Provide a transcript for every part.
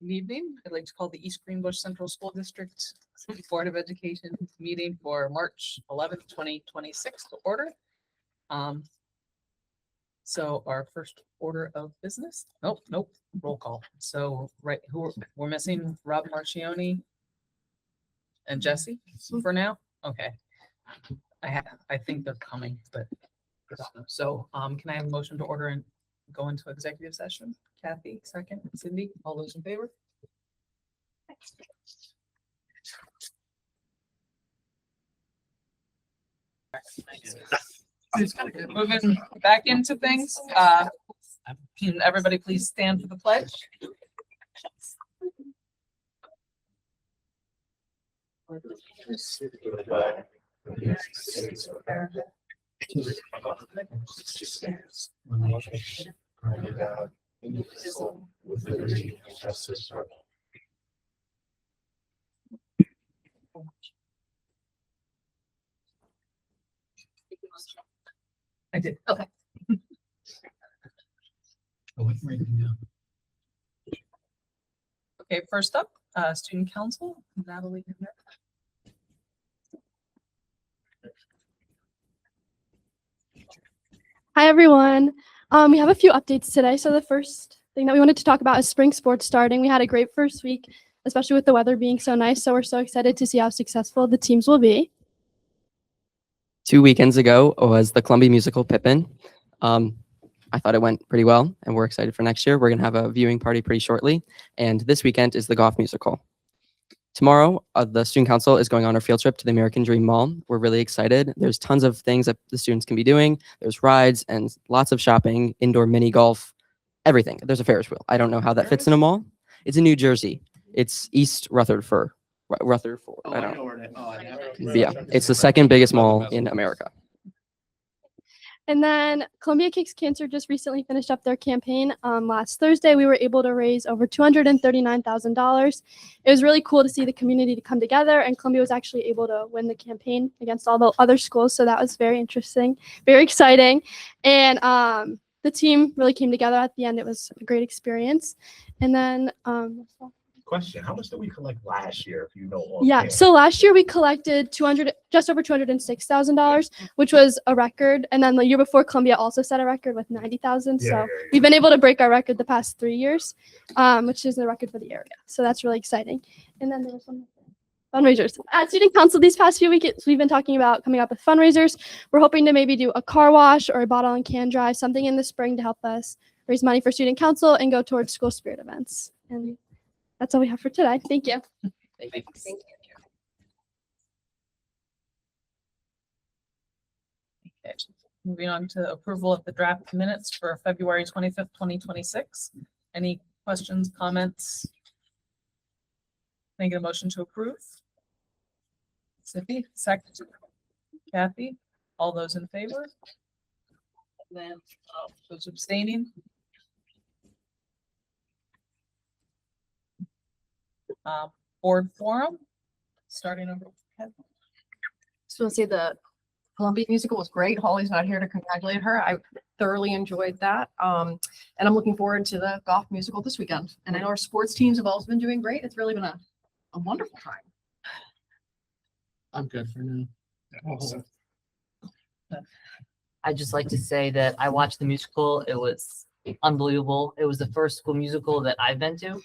Good evening. I'd like to call the East Greenbush Central School District Board of Education meeting for March 11th, 2026 to order. So our first order of business, nope, roll call. So, right, we're missing Rob Marchioni and Jesse for now. Okay. I think they're coming, but so, can I have a motion to order and go into executive session? Kathy, second. Cindy, all those in favor? Moving back into things, can everybody please stand for the pledge? I did. Okay. Okay, first up, student council, Natalie. Hi, everyone. We have a few updates today. So the first thing that we wanted to talk about is spring sports starting. We had a great first week, especially with the weather being so nice. So we're so excited to see how successful the teams will be. 2 weekends ago was the Columbia musical Pippin. I thought it went pretty well, and we're excited for next year. We're going to have a viewing party pretty shortly, and this weekend is the Goff musical. Tomorrow, the student council is going on a field trip to the American Dream Mall. We're really excited. There's tons of things that the students can be doing. There's rides and lots of shopping, indoor mini golf, everything. There's a Ferris wheel. I don't know how that fits in a mall. It's in New Jersey. It's East Rutherford. Rutherford. Oh, I I don't know know. where it is. Oh, I never. Yeah, it's the second biggest mall in America. And then Columbia Kicks Cancer just recently finished up their campaign. Last Thursday, we were able to raise over $239,000. It was really cool to see the community to come together, and Columbia was actually able to win the campaign against all the other schools. So that was very interesting, very exciting. And the team really came together at the end. It was a great experience. And then Question: how much did we collect last year? If you know. yeah, so last year we collected just over $206,000, which was a record. And then the year before, Columbia also set a record with $90,000. So we've been able to break our record the past 3 years, which is the record for the area. So that's really exciting. And then there was some fundraisers. At student council these past few weeks, we've been talking about coming up with fundraisers. We're hoping to maybe do a car wash or a bottle and can drive, something in the spring to help us raise money for student council and go towards school spirit events. And that's all we have for today. Thank you. Thanks. Thank Okay. Moving on to approval of the draft minutes for February 25th, 2026. Any questions, comments? Making a motion to approve. Cindy, second. Kathy, all those in favor? And then those abstaining. Board forum, starting over. Just want to say the Columbia musical was great. Holly's not here to congratulate her. I thoroughly enjoyed that. And I'm looking forward to the golf musical this weekend. And I know our sports teams have also been doing great. It's really been a wonderful time. I'm good for now. I'd just like to say that I watched the musical. It was unbelievable. It was the first school musical that I've been to,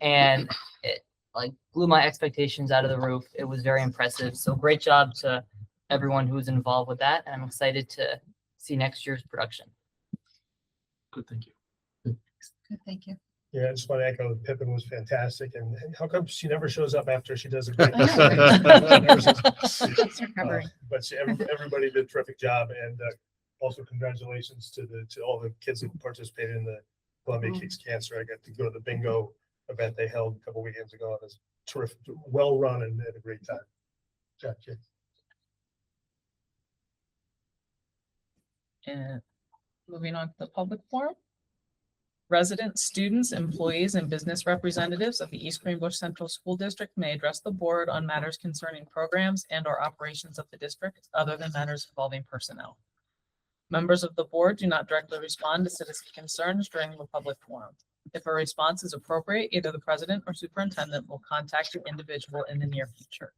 and it like blew my expectations out of the roof. It was very impressive. So great job to everyone who was involved with that, and I'm excited to see next year's production. Good, thank you. Good, thank you. Yeah, I just want to echo Pippin was fantastic, and how come she never shows up after she does a great She's recovering. But everybody did a terrific job, and also congratulations to all the kids that participated in the Columbia Kicks Cancer. I got to go to the bingo event they held a couple weekends ago. It was terrific, well run, and had a great time. Gotcha. And moving on to the public forum. Residents, students, employees, and business representatives of the East Greenbush Central School District may address the board on matters concerning programs and/or operations of the district other than matters involving personnel. Members of the board do not directly respond to citizen concerns during the public forum. If a response is appropriate, either the president or superintendent will contact the individual in the near future.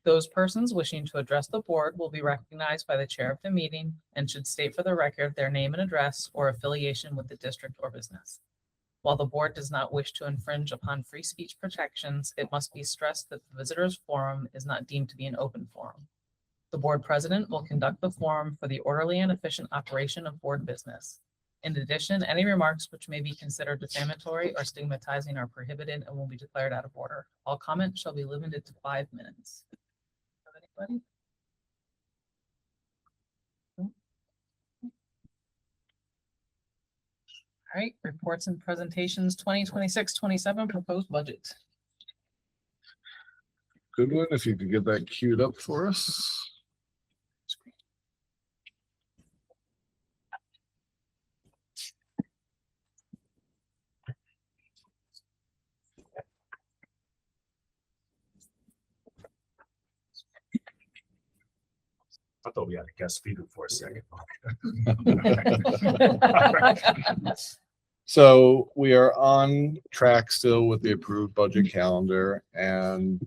Those persons wishing to address the board will be recognized by the chair of the meeting and should state for the record their name and address or affiliation with the district or business. While the board does not wish to infringe upon free speech protections, it must be stressed that the visitors forum is not deemed to be an open forum. The board president will conduct the forum for the orderly and efficient operation of board business. In addition, any remarks which may be considered defamatory or stigmatizing are prohibited and will be declared out of order. All comments shall be limited to 5 minutes. Anybody? All right, reports and presentations, 2026-27 proposed budget. Good one, if you could get that queued up for us. I thought we had a guest speaker for a second. So we are on track still with the approved budget calendar, and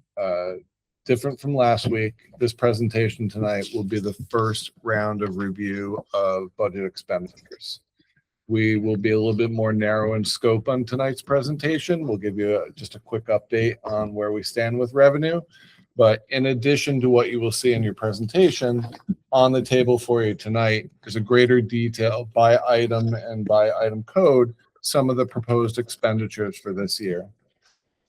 different from last week, this presentation tonight will be the first round of review of budget expenditures. We will be a little bit more narrow in scope on tonight's presentation. We'll give you just a quick update on where we stand with revenue. But in addition to what you will see in your presentation, on the table for you tonight is a greater detail by item and by item code, some of the proposed expenditures for this year.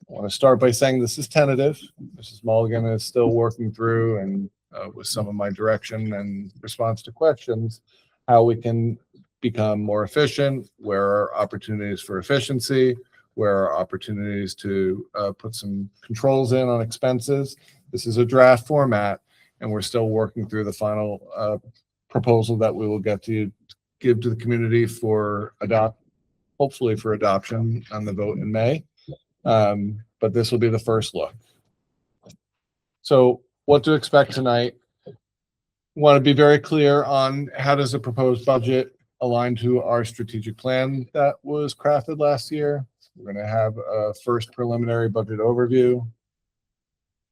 I want to start by saying this is tentative. Mrs. Mulligan is still working through, and with some of my direction and response to questions, how we can become more efficient, where are opportunities for efficiency, where are opportunities to put some controls in on expenses. This is a draft format, and we're still working through the final proposal that we will get to give to the community for hopefully for adoption on the vote in May. But this will be the first look. So what to expect tonight? Want to be very clear on how does the proposed budget align to our strategic plan that was crafted last year. We're going to have a first preliminary budget overview.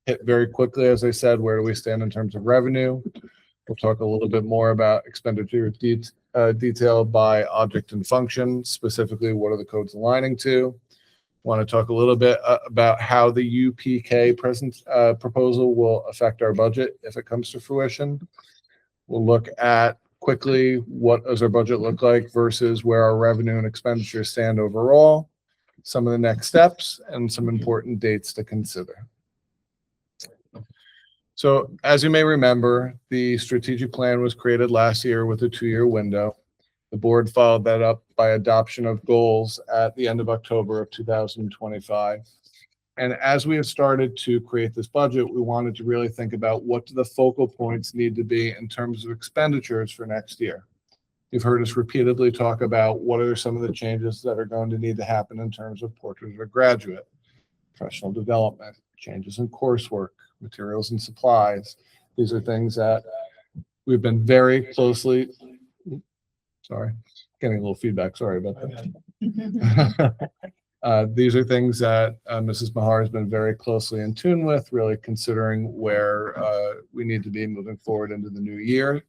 Hit very quickly, as I said, where do we stand in terms of revenue? We'll talk a little bit more about expenditure detailed by object and function, specifically what are the codes aligning to. Want to talk a little bit about how the UPK proposal will affect our budget if it comes to fruition. We'll look at quickly what does our budget look like versus where our revenue and expenditures stand overall, some of the next steps, and some important dates to consider. So as you may remember, the strategic plan was created last year with a 2-year window. The board followed that up by adoption of goals at the end of October of 2025. And as we have started to create this budget, we wanted to really think about what do the focal points need to be in terms of expenditures for next year. You've heard us repeatedly talk about what are some of the changes that are going to need to happen in terms of Portrait of a Graduate, professional development, changes in coursework, materials and supplies. These are things that we've been very closely, sorry, getting a little feedback, sorry about that. These are things that Mrs. Mahar has been very closely in tune with, really considering where we need to be moving forward into the new year.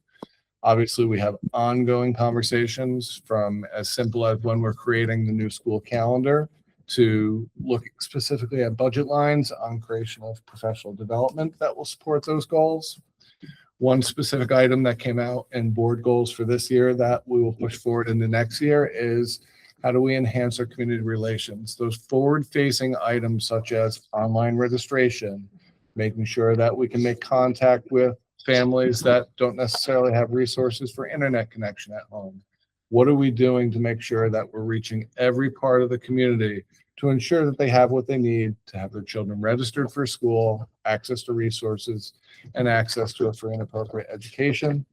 Obviously, we have ongoing conversations from as simple as when we're creating the new school calendar to look specifically at budget lines on creation of professional development that will support those goals. One specific item that came out in board goals for this year that we will push forward into next year is how do we enhance our community relations? Those forward-facing items such as online registration, making sure that we can make contact with families that don't necessarily have resources for internet connection at home. What are we doing to make sure that we're reaching every part of the community to ensure that they have what they need to have their children registered for school, access to resources, and access to a free and appropriate education?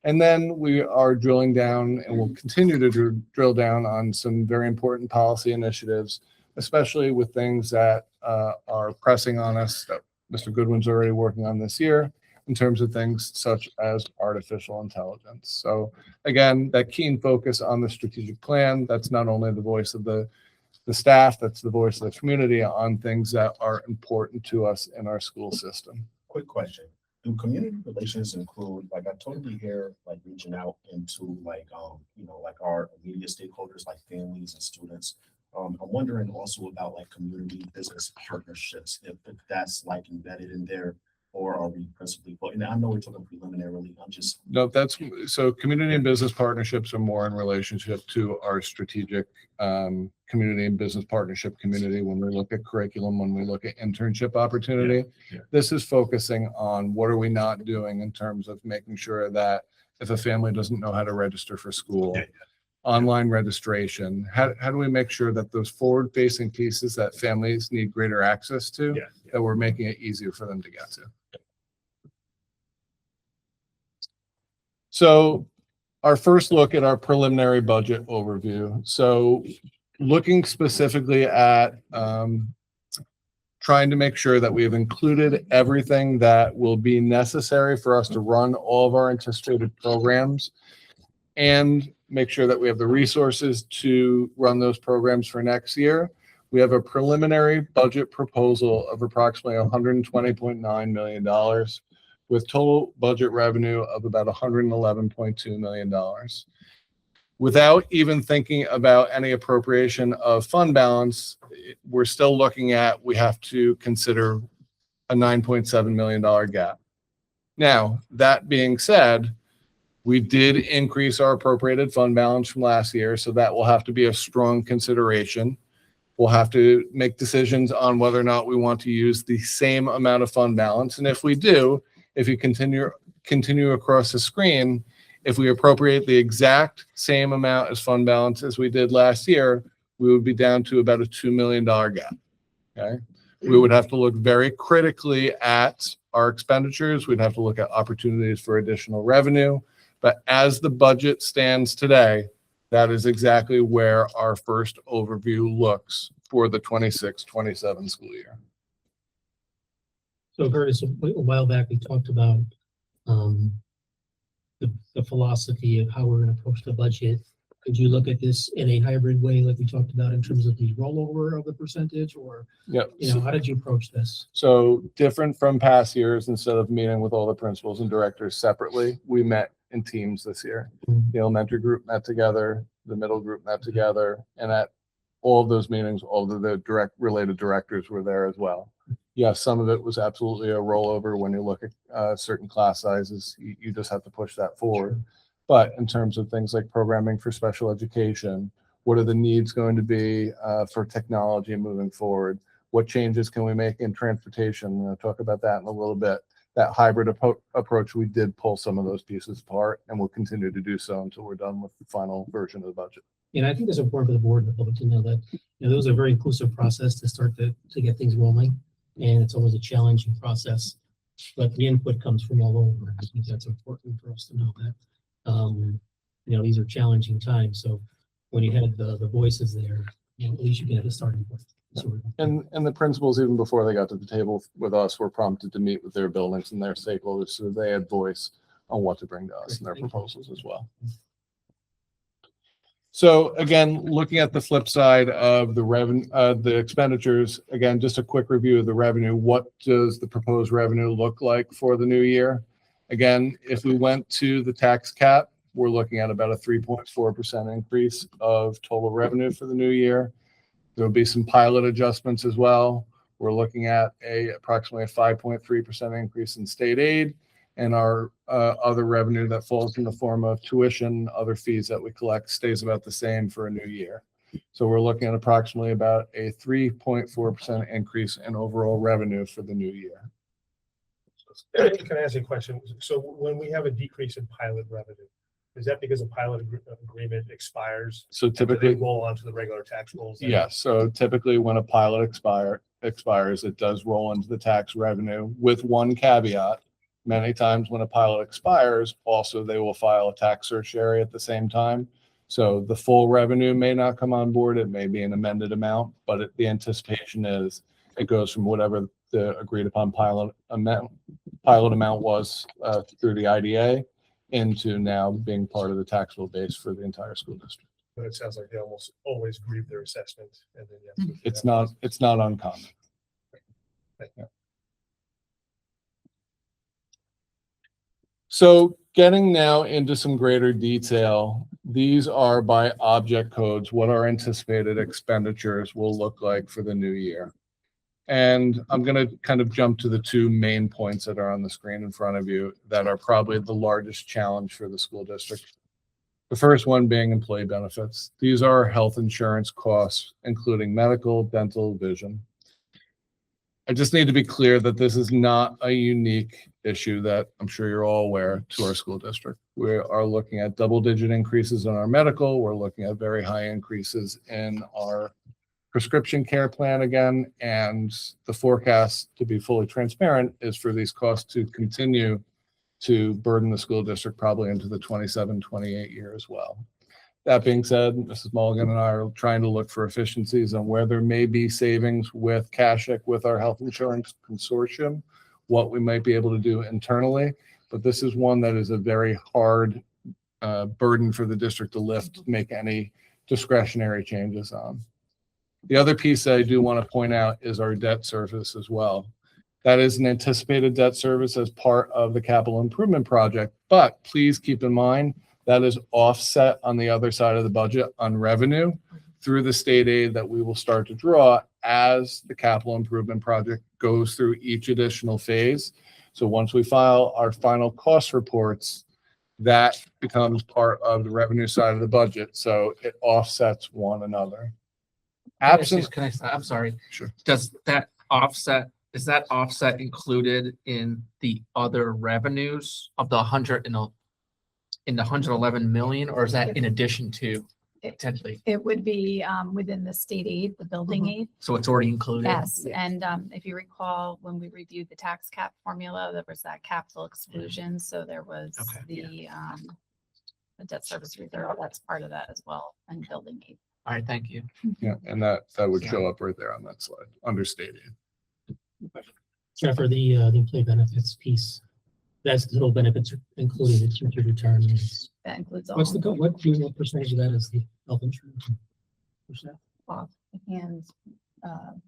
And then we are drilling down and will continue to drill down on some very important policy initiatives, especially with things that are pressing on us that Mr. Goodwin's already working on this year in terms of things such as artificial intelligence. So again, that keen focus on the strategic plan, that's not only the voice of the the staff, that's the voice of the community on things that are important to us in our school system. Quick question. Do community relations include, like, I totally hear like reaching out into like, like our immediate stakeholders, like families and students. I'm wondering also about like community business partnerships, if that's like embedded in there, or are we principally, and I know we're talking preliminarily, I'm just. No, so community and business partnerships are more in relationship to our strategic community and business partnership community. When we look at curriculum, when we look at internship opportunity, this is focusing on what are we not doing in terms of making sure that if a family doesn't know how to register for school, online registration, how do we make sure that those forward facing pieces that families need greater access to, that we're making it easier for them to get to. So our first look at our preliminary budget overview. So looking specifically at trying to make sure that we have included everything that will be necessary for us to run all of our anticipated programs and make sure that we have the resources to run those programs for next year. We have a preliminary budget proposal of approximately $120.9 million with total budget revenue of about $111.2 million. Without even thinking about any appropriation of fund balance, we're still looking at, we have to consider a $9.7 million gap. Now, that being said, we did increase our appropriated fund balance from last year, so that will have to be a strong consideration. We'll have to make decisions on whether or not we want to use the same amount of fund balance. And if we do, if you continue across the screen, if we appropriate the exact same amount as fund balance as we did last year, we would be down to about a $2 million gap. Okay. We would have to look very critically at our expenditures. We'd have to look at opportunities for additional revenue. But as the budget stands today, that is exactly where our first overview looks for the 26-27 school year. So Curtis, a while back, we talked about the philosophy of how we're going to approach the budget. Could you look at this in a hybrid way, like we talked about in terms of the rollover of the percentage, or how did you approach this? So different from past years, instead of meeting with all the principals and directors separately, we met in teams this year. The elementary group met together, the middle group met together, and at all of those meetings, all of the related directors were there as well. Yes, some of it was absolutely a rollover. When you look at certain class sizes, you just have to push that forward. But in terms of things like programming for special education, what are the needs going to be for technology moving forward? What changes can we make in transportation? We'll talk about that in a little bit. That hybrid approach, we did pull some of those pieces apart, and we'll continue to do so until we're done with the final version of the budget. And I think it's important for the board and the public to know that it was a very inclusive process to start to get things rolling, and it's always a challenging process, but the input comes from all over. I think that's important for us to know that. These are challenging times, so when you had the voices there, at least you can have a starting point. And the principals, even before they got to the table with us, were prompted to meet with their buildings and their stakeholders, so they had voice on what to bring to us and their proposals as well. So again, looking at the flip side of the revenue, the expenditures, again, just a quick review of the revenue. What does the proposed revenue look like for the new year? Again, if we went to the tax cap, we're looking at about a 3.4% increase of total revenue for the new year. There will be some pilot adjustments as well. We're looking at approximately a 5.3% increase in state aid, and our other revenue that falls in the form of tuition, other fees that we collect stays about the same for a new year. So we're looking at approximately about a 3.4% increase in overall revenue for the new year. Can I ask you a question? So when we have a decrease in pilot revenue, is that because a pilot agreement expires? So Do they typically, roll onto the regular tax rolls? yes. So typically when a pilot expires, it does roll into the tax revenue with one caveat. Many times when a pilot expires, also they will file a tax certiorari at the same time. So the full revenue may not come on board. It may be an amended amount, but the anticipation is it goes from whatever the agreed upon pilot amount was through the IDA into now being part of the taxable base for the entire school district. But it sounds like they almost always grieve their assessment and then you have to. It's not uncommon. Yeah. So getting now into some greater detail, these are by object codes, what our anticipated expenditures will look like for the new year. And I'm going to kind of jump to the two main points that are on the screen in front of you that are probably the largest challenge for the school district. The first one being employee benefits. These are health insurance costs, including medical, dental, vision. I just need to be clear that this is not a unique issue that I'm sure you're all aware to our school district. We are looking at double-digit increases in our medical. We're looking at very high increases in our prescription care plan again. And the forecast, to be fully transparent, is for these costs to continue to burden the school district probably into the 27-28 year as well. That being said, Mrs. Mulligan and I are trying to look for efficiencies on where there may be savings with CASHIC, with our health insurance consortium, what we might be able to do internally. But this is one that is a very hard burden for the district to lift, make any discretionary changes on. The other piece that I do want to point out is our debt service as well. That is an anticipated debt service as part of the capital improvement project, but please keep in mind that is offset on the other side of the budget on revenue through the state aid that we will start to draw as the capital improvement project goes through each additional phase. So once we file our final cost reports, that becomes part of the revenue side of the budget. So it offsets one another. Absent, I'm sorry. Sure. Does that offset, is that offset included in the other revenues of the 111 million, or is that in addition to potentially? It would be within the state aid, the building aid. So it's already included? Yes, and if you recall, when we reviewed the tax cap formula, there was that capital exclusion, so there was Okay. the debt service reserve, that's part of that as well, and building aid. All right, thank you. yeah, and that would show up right there on that slide, understated. Jennifer, the employee benefits piece, that's the total benefits including the teacher retirements. That includes all What percentage of that is the health insurance? off and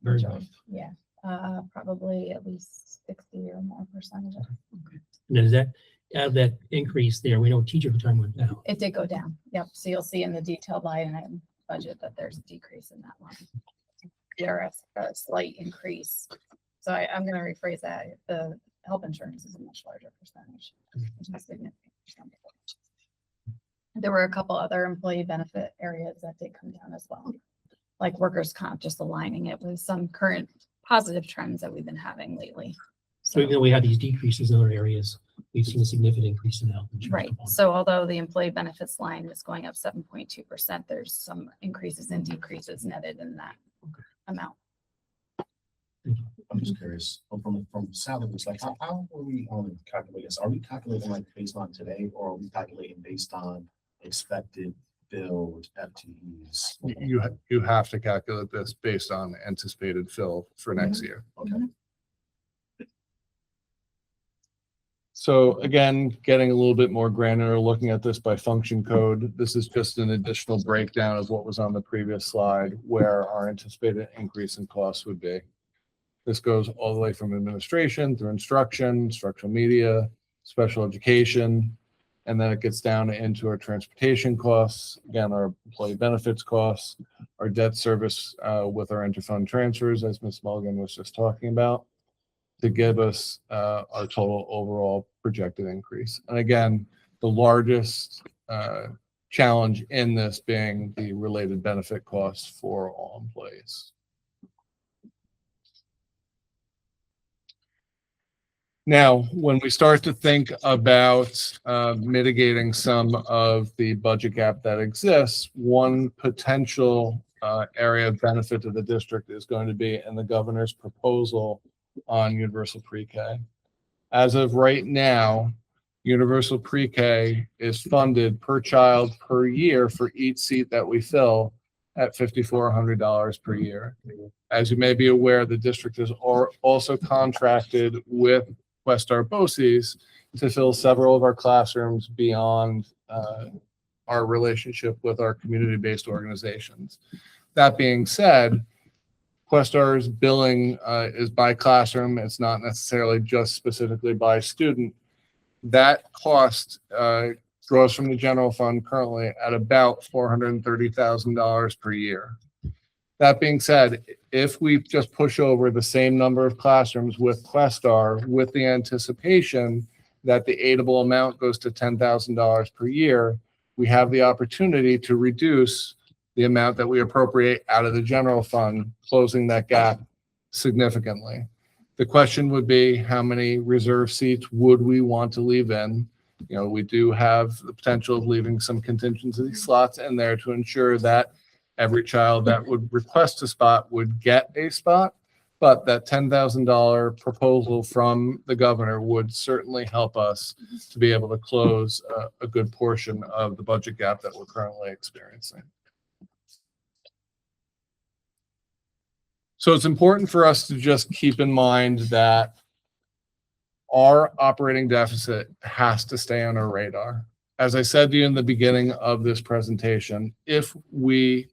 Very majority, yeah, probably at least 60 or more percent of it. And then is that, out of that increase there, we know teacher retirement went down. It did go down, yep, so you'll see in the detailed line item budget that there's a decrease in that line. There a slight increase. So I'm gonna rephrase that. The health insurance is a much larger percentage. It's a significant percentage. There were a couple other employee benefit areas that did come down as well. Like workers' comp, just aligning it with some current positive trends that we've been having lately. So even though we have these decreases in other areas, we've seen a significant increase in health insurance. Right, so although the employee benefits line is going up 7.2%, there's some increases and decreases netted in that amount. I'm just curious, from salaries, like how are we calculating this? Are we calculating like based on today, or are we calculating based on expected billed FTEs? You have to calculate this based on anticipated fill for next year. Okay. So again, getting a little bit more granular, looking at this by function code, this is just an additional breakdown of what was on the previous slide where our anticipated increase in costs would be. This goes all the way from administration through instruction, instructional media, special education, and then it gets down into our transportation costs, again, our employee benefits costs, our debt service with our interfund transfers, as Ms. Mulligan was just talking about, to give us our total overall projected increase. And again, the largest challenge in this being the related benefit costs for all employees. Now, when we start to think about mitigating some of the budget gap that exists, one potential area of benefit to the district is going to be in the governor's proposal on universal pre-K. As of right now, universal pre-K is funded per child per year for each seat that we fill at $5,400 per year. As you may be aware, the district is also contracted with Westar BOCES to fill several of our classrooms beyond our relationship with our community-based organizations. That being said, Questar's billing is by classroom. It's not necessarily just specifically by student. That cost grows from the general fund currently at about $430,000 per year. That being said, if we just push over the same number of classrooms with Questar with the anticipation that the aidable amount goes to $10,000 per year, we have the opportunity to reduce the amount that we appropriate out of the general fund, closing that gap significantly. The question would be, how many reserve seats would we want to leave in? You know, we do have the potential of leaving some contingency slots in there to ensure that every child that would request a spot would get a spot, but that $10,000 proposal from the governor would certainly help us to be able to close a good portion of the budget gap that we're currently experiencing. So it's important for us to just keep in mind that our operating deficit has to stay on our radar. As I said to you in the beginning of this presentation, if we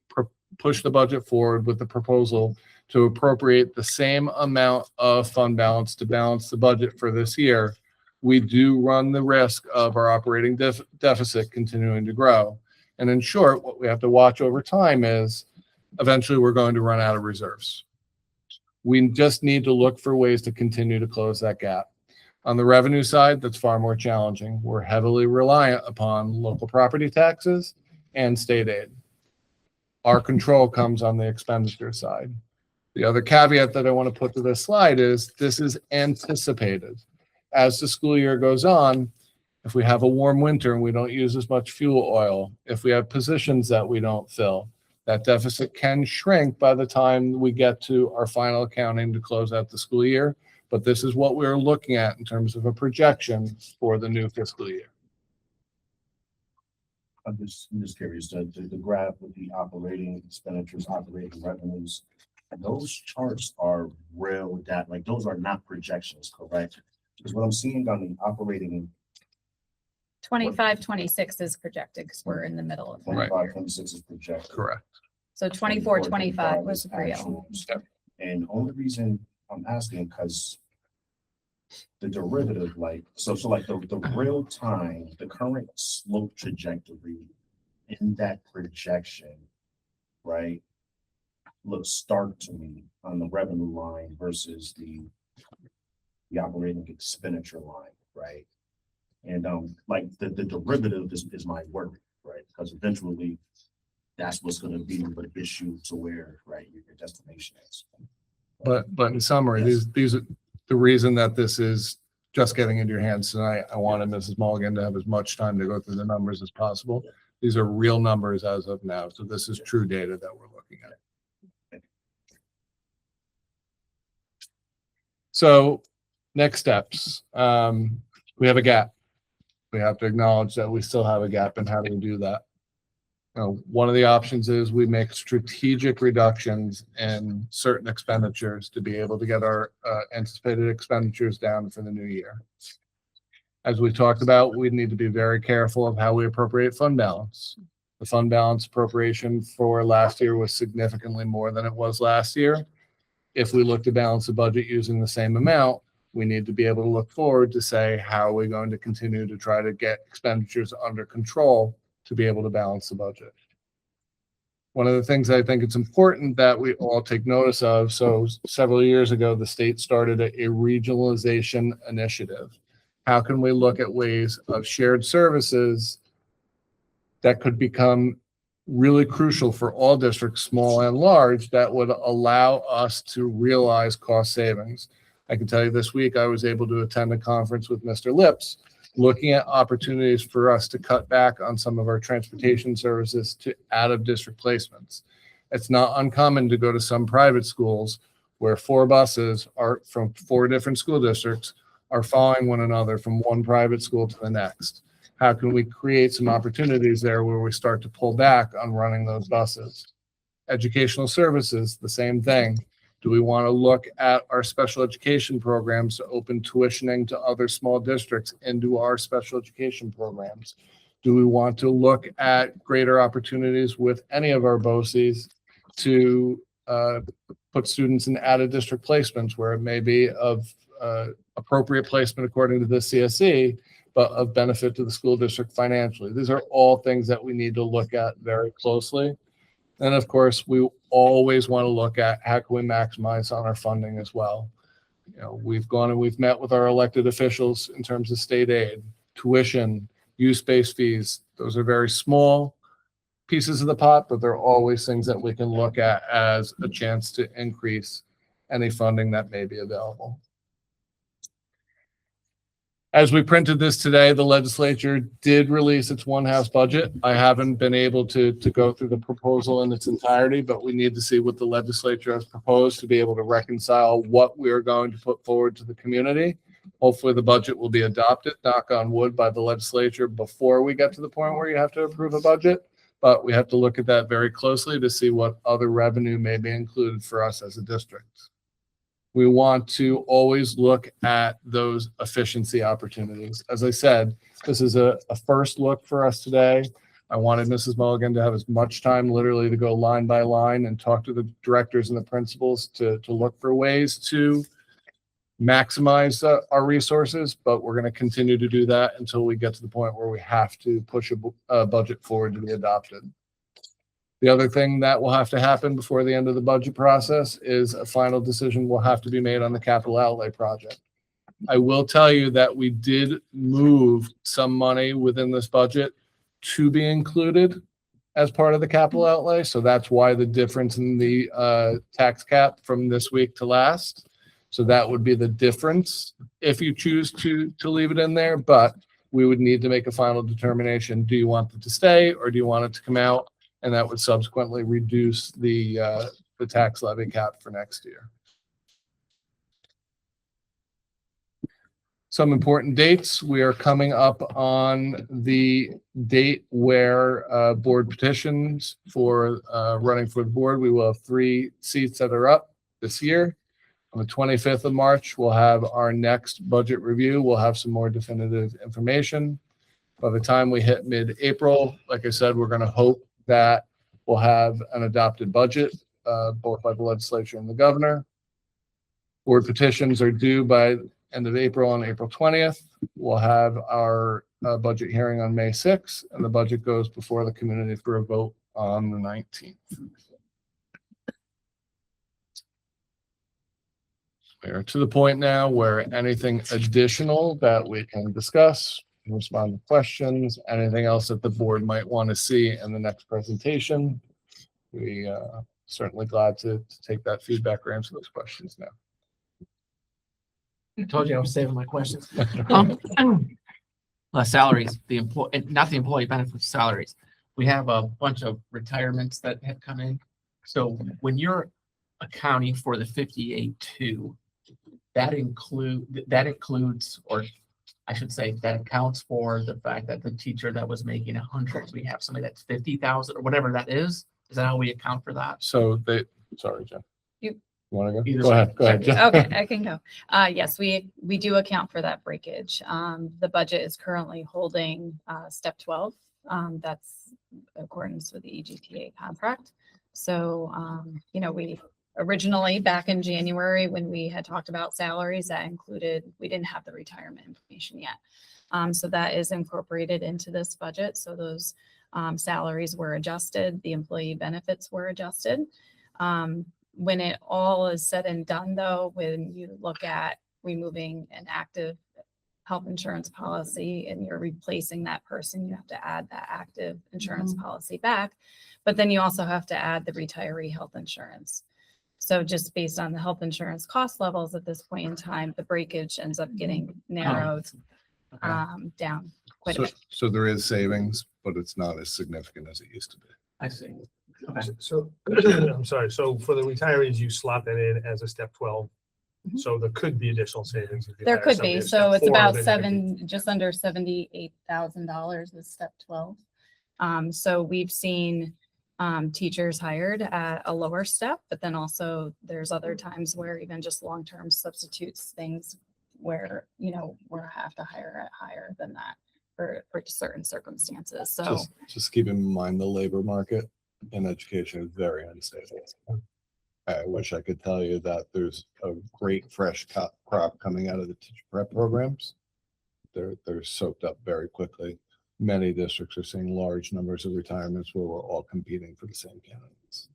push the budget forward with the proposal to appropriate the same amount of fund balance to balance the budget for this year, we do run the risk of our operating deficit continuing to grow. And in short, what we have to watch over time is eventually we're going to run out of reserves. We just need to look for ways to continue to close that gap. On the revenue side, that's far more challenging. We're heavily reliant upon local property taxes and state aid. Our control comes on the expenditure side. The other caveat that I want to put to this slide is this is anticipated. As the school year goes on, if we have a warm winter and we don't use as much fuel oil, if we have positions that we don't fill, that deficit can shrink by the time we get to our final accounting to close out the school year. But this is what we're looking at in terms of a projection for the new fiscal year. I'm just curious, the graph with the operating expenditures, operating revenues, those charts are real data, like those are not projections, correct? Because what I'm seeing on the operating 25, 26 is projected because we're in the middle of that. 25, 26 is projected. Correct. So 24, 25 was real. actuals. And the only reason I'm asking, because the derivative, like, so like the real time, the current slope trajectory in that projection, right, looks stark to me on the revenue line versus the operating expenditure line, right? And like the derivative is my worry, right? Because eventually that's what's going to be the issue to where, right, your destination is. But in summary, these are the reason that this is just getting into your hands tonight. I wanted Mrs. Mulligan to have as much time to go through the numbers as possible. These are real numbers as of now. So this is true data that we're looking at. So next steps, we have a gap. We have to acknowledge that we still have a gap, and how do we do that? One of the options is we make strategic reductions in certain expenditures to be able to get our anticipated expenditures down for the new year. As we talked about, we need to be very careful of how we appropriate fund balance. The fund balance appropriation for last year was significantly more than it was last year. If we look to balance the budget using the same amount, we need to be able to look forward to say, how are we going to continue to try to get expenditures under control to be able to balance the budget. One of the things I think it's important that we all take notice of, so several years ago, the state started a regionalization initiative. How can we look at ways of shared services that could become really crucial for all districts, small and large, that would allow us to realize cost savings? I can tell you this week, I was able to attend a conference with Mr. Lips, looking at opportunities for us to cut back on some of our transportation services to out-of-district placements. It's not uncommon to go to some private schools where 4 buses are from 4 different school districts are following one another from one private school to the next. How can we create some opportunities there where we start to pull back on running those buses? Educational services, the same thing. Do we want to look at our special education programs to open tuitioning to other small districts into our special education programs? Do we want to look at greater opportunities with any of our BOCES to put students in added district placements where it may be of appropriate placement according to the CSE, but of benefit to the school district financially? These are all things that we need to look at very closely. And of course, we always want to look at how can we maximize on our funding as well. You know, we've gone and we've met with our elected officials in terms of state aid, tuition, use-based fees. Those are very small pieces of the pot, but they're always things that we can look at as a chance to increase any funding that may be available. As we printed this today, the legislature did release its one-house budget. I haven't been able to go through the proposal in its entirety, but we need to see what the legislature has proposed to be able to reconcile what we are going to put forward to the community. Hopefully the budget will be adopted, knock on wood, by the legislature before we get to the point where you have to approve a budget. But we have to look at that very closely to see what other revenue may be included for us as a district. We want to always look at those efficiency opportunities. As I said, this is a first look for us today. I wanted Mrs. Mulligan to have as much time literally to go line by line and talk to the directors and the principals to look for ways to maximize our resources, but we're going to continue to do that until we get to the point where we have to push a budget forward to be adopted. The other thing that will have to happen before the end of the budget process is a final decision will have to be made on the capital outlay project. I will tell you that we did move some money within this budget to be included as part of the capital outlay. So that's why the difference in the tax cap from this week to last. So that would be the difference if you choose to leave it in there, but we would need to make a final determination. Do you want it to stay or do you want it to come out? And that would subsequently reduce the tax levy cap for next year. Some important dates. We are coming up on the date where board petitions for running for the board. We will have 3 seats that are up this year. On the 25th of March, we'll have our next budget review. We'll have some more definitive information. By the time we hit mid-April, like I said, we're going to hope that we'll have an adopted budget, both by the legislature and the governor. Board petitions are due by end of April on April 20th. We'll have our budget hearing on May 6th, and the budget goes before the community for a vote on the 19th. We are to the point now where anything additional that we can discuss, respond to questions, anything else that the board might want to see in the next presentation. We certainly glad to take that feedback or answer those questions now. I told you I was saving my questions. Salaries, not the employee benefits, salaries. We have a bunch of retirements that have come in. So when you're accounting for the 58.2, that includes, or I should say, that accounts for the fact that the teacher that was making 100, we have somebody that's 50,000 or whatever that is. Is that how we account for that? So sorry, Jen. You want to go? Either Go way. ahead, Jen. Okay, I can go. Yes, we do account for that breakage. The budget is currently holding step 12. That's accordance with the EGTA contract. So, we originally back in January when we had talked about salaries, that included, we didn't have the retirement information yet. So that is incorporated into this budget. So those salaries were adjusted, the employee benefits were adjusted. When it all is said and done, though, when you look at removing an active health insurance policy and you're replacing that person, you have to add that active insurance policy back. But then you also have to add the retiree health insurance. So just based on the health insurance cost levels at this point in time, the breakage ends up getting narrowed down quite a bit. So there is savings, but it's not as significant as it used to be. I see. Okay. So, I'm sorry, so for the retirees, you slot that in as a step 12. So there could be additional savings. if you There hire could somebody be. at So step it's 4, about then you just under $78,000 is step 12. So we've seen teachers hired at a lower step, but then also there's other times where even just long-term substitutes things where, we'll have to hire at higher than that. for certain circumstances. So Just keep in mind the labor market in education is very unstable. I wish I could tell you that there's a great fresh crop coming out of the teacher prep programs. They're soaked up very quickly. Many districts are seeing large numbers of retirements where we're all competing for the same candidates.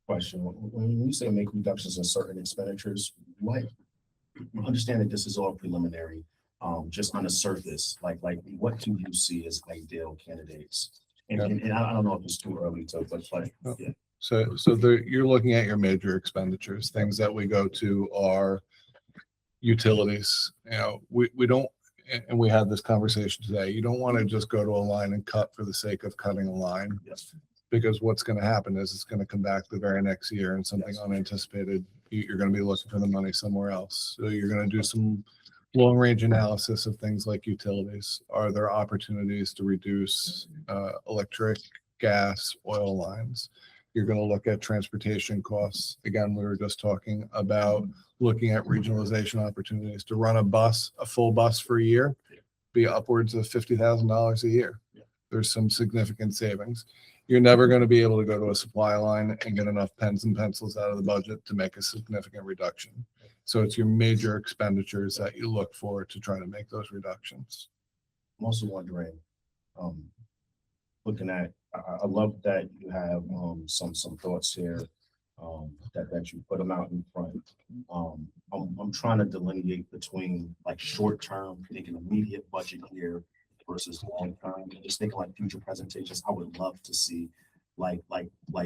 Question, when you say make reductions in certain expenditures, what, understand that this is all preliminary, just on the surface, like what do you see as ideal candidates? And I don't know if it's too early to, but yeah. So you're looking at your major expenditures. Things that we go to are utilities. You know, we don't, and we had this conversation today. You don't want to just go to a line and cut for the sake of cutting a line. Yes. Because what's going to happen is it's going to come back the very next year and something unanticipated. You're going to be looking for the money somewhere else. So you're going to do some long range analysis of things like utilities. Are there opportunities to reduce electric, gas, oil lines? You're going to look at transportation costs. Again, we were just talking about looking at regionalization opportunities to run a full bus for a year, be upwards of $50,000 a year. There's some significant savings. You're never going to be able to go to a supply line and get enough pens and pencils out of the budget to make a significant reduction. So it's your major expenditures that you look for to try to make those reductions. I'm also wondering, looking at, I love that you have some thoughts here that you put them out in front. I'm trying to delineate between like short term, thinking immediate budget here versus long term. And just thinking like future presentations, I would love to see like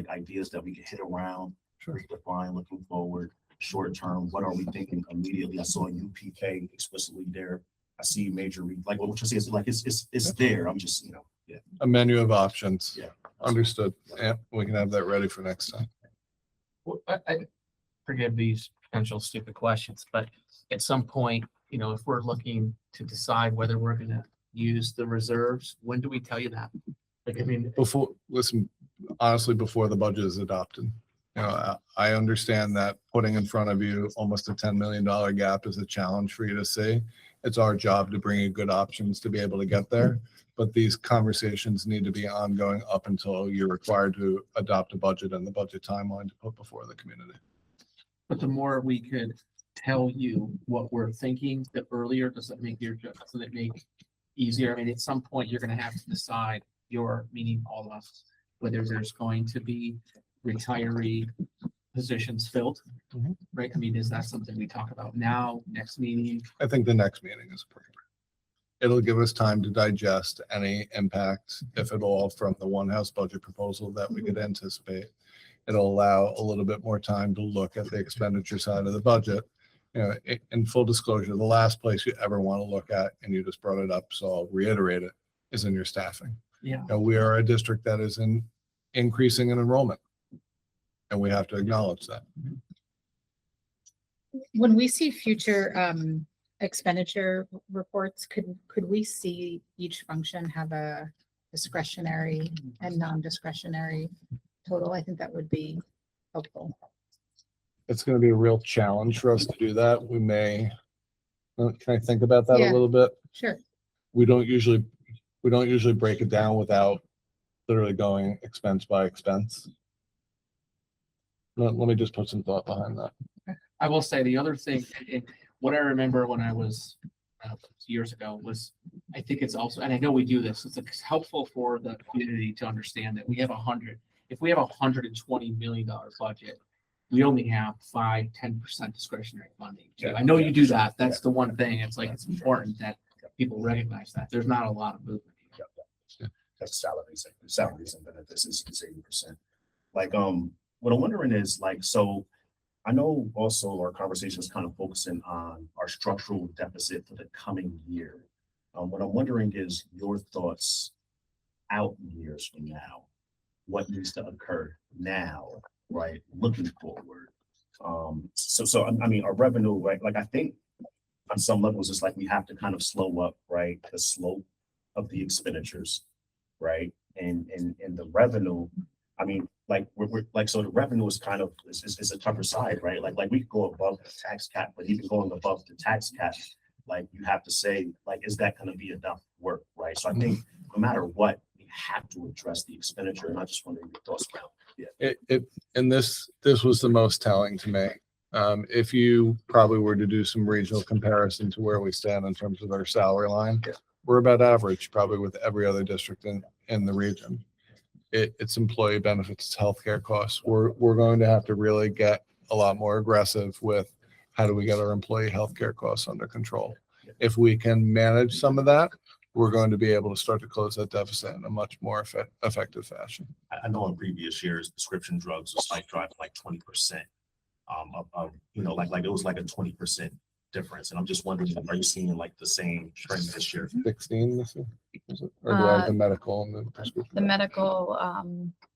ideas that we can hit around, redefine looking forward. Short term, what are we thinking immediately? I saw UPK explicitly there. I see major, like what you say is like it's there. I'm just, yeah. A menu of options. Yeah. Understood. Yeah, we can have that ready for next time. Well, I forgive these potential stupid questions, but at some point, if we're looking to decide whether we're going to use the reserves, when do we tell you that? Like, I mean, Honestly, before the budget is adopted. I understand that putting in front of you almost a $10 million gap is a challenge for you to see. It's our job to bring you good options to be able to get there. But these conversations need to be ongoing up until you're required to adopt a budget and the budget timeline to put before the community. but the more we could tell you what we're thinking, the earlier, does it make easier? I mean, at some point, you're gonna have to decide, meaning all of us, whether there's going to be retiree positions filled, right? I mean, is that something we talk about now, next meeting? I think the next meeting is appropriate. It'll give us time to digest any impact, if at all, from the one house budget proposal that we could anticipate. It'll allow a little bit more time to look at the expenditure side of the budget. In full disclosure, the last place you ever want to look at, and you just brought it up, so I'll reiterate it, is in your staffing. Yeah. We are a district that is increasing in enrollment, and we have to acknowledge that. When we see future expenditure reports, could we see each function have a discretionary and non-discretionary total? I think that would be helpful. It's going to be a real challenge for us to do that. We may, can I think about that Yeah. a little bit? Sure. We don't usually break it down without literally going expense by expense. Let me just put some thought behind that. I will say the other thing, what I remember when I was years ago was, I think it's also, and I know we do this, it's helpful for the community to understand that if we have $120 million budget, we only have 5-10% discretionary funding. too. I know you do that. That's the one thing. It's like, it's important that people recognize that there's not a lot of movement. That's salaries and benefits is 80%. Like, what I'm wondering is like, so I know also our conversation is kind of focusing on our structural deficit for the coming year. What I'm wondering is your thoughts out years from now. What needs to occur now, right? Looking forward. So I mean, our revenue, right? Like I think on some levels, it's like we have to kind of slow up, right? The slope of the expenditures, right? And the revenue, I mean, like we're like, so the revenue is kind of is a tougher side, right? Like we could go above the tax cap, but even going above the tax cap, like you have to say, like, is that going to be enough work, right? So I think no matter what, we have to address the expenditure, and I just wondering your thoughts around. And this was the most telling to me. If you probably were to do some regional comparison to where we stand in terms of our salary line, we're about average, probably with every other district in the region. It's employee benefits, it's healthcare costs. We're going to have to really get a lot more aggressive with how do we get our employee healthcare costs under control. If we can manage some of that, we're going to be able to start to close that deficit in a much more effective fashion. I know in previous years, prescription drugs was like driving like 20%. Of like it was like a 20% difference. And I'm just wondering, are you seeing like the same trend this year? 16, this year? Is it? Or do I have the medical and the prescription? The medical,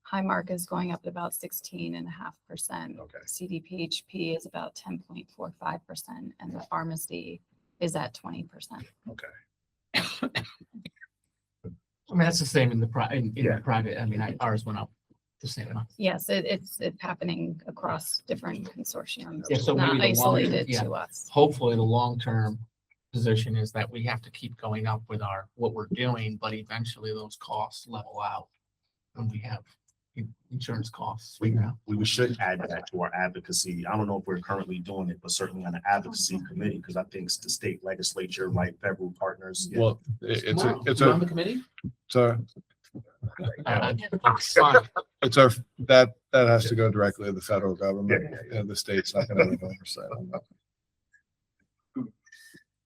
high mark is going up to about 16.5%. Okay. CDPHP is about 10.45%, and the pharmacy is at 20%. Okay. I mean, that's the same in the the private. I mean, ours went up the same amount. Yes, it's happening across different consortiums. Yeah, so Not maybe the long- isolated yeah. to us. Hopefully, the long-term position is that we have to keep going up with what we're doing, but eventually those costs level out when we have insurance costs. We should add that to our advocacy. I don't know if we're currently doing it, but certainly on the advocacy committee, because I think the state legislature, right, federal partners. Well, it's Tomorrow. it's You on a, the committee? it's our, that has to go directly to the federal government, and the state's not gonna have any oversight on that.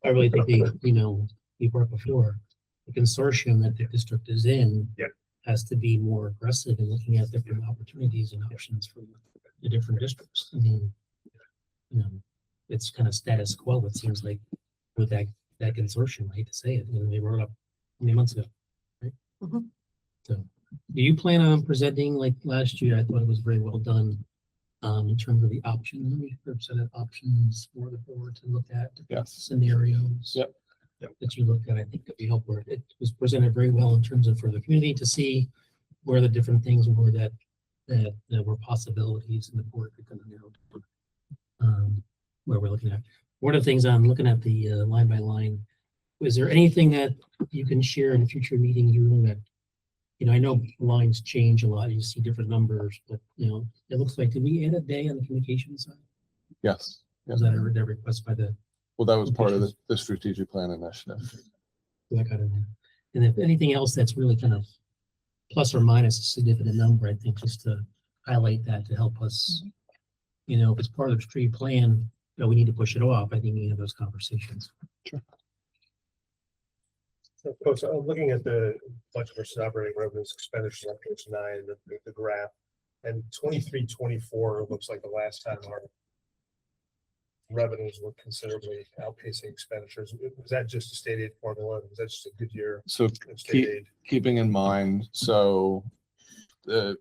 I really think you brought before, the consortium that the district is in. Yeah. Has to be more aggressive in looking at different opportunities and options for the different districts. I mean, it's kind of status quo, it seems like, with that consortium. I hate to say it, they wrote up many months ago, right? Mhm. So, do you plan on presenting like last year? I thought it was very well done. In terms of the options, we presented options for the board to look at. Yes. Scenarios. Yep. That you looked at, I think could be helpful. It was presented very well in terms of for the community to see where the different things were that were possibilities, and the board could kind of narrow where we're looking at. One of the things I'm looking at the line by line, is there anything that you can share in a future meeting that, I know lines change a lot, you see different numbers, but it looks like, did we add a day on the communication side? Yes. Was that a request by the? Well, that was part of the strategic plan initiative. That kind of, and if anything else that's really kind of plus or minus a significant number, I think just to highlight that to help us, if it's part of the strategic plan, we need to push it off. I think we have those conversations. So, folks, I'm looking at the budget versus operating revenues expenditures on page 9, the graph, and 23-24 looks like the last time our revenues were considerably outpacing expenditures. Was that just a state aid formula? Was that just a good year So in state aid? keeping in mind, I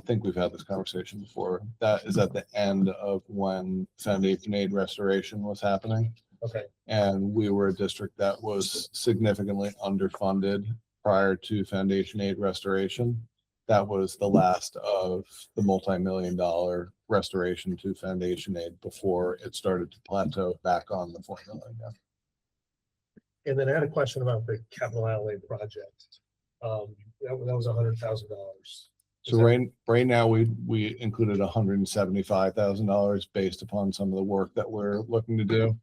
think we've had this conversation before. That is at the end of when foundation aid restoration was happening. Okay, And we were a district that was significantly underfunded prior to foundation aid restoration. That was the last of the multi-million-dollar restoration to foundation aid before it started to plateau back on the formula again. and then I had a question about the capital outlay project. That was $100,000. So right now, we included $175,000 based upon some of the work that we're looking to do.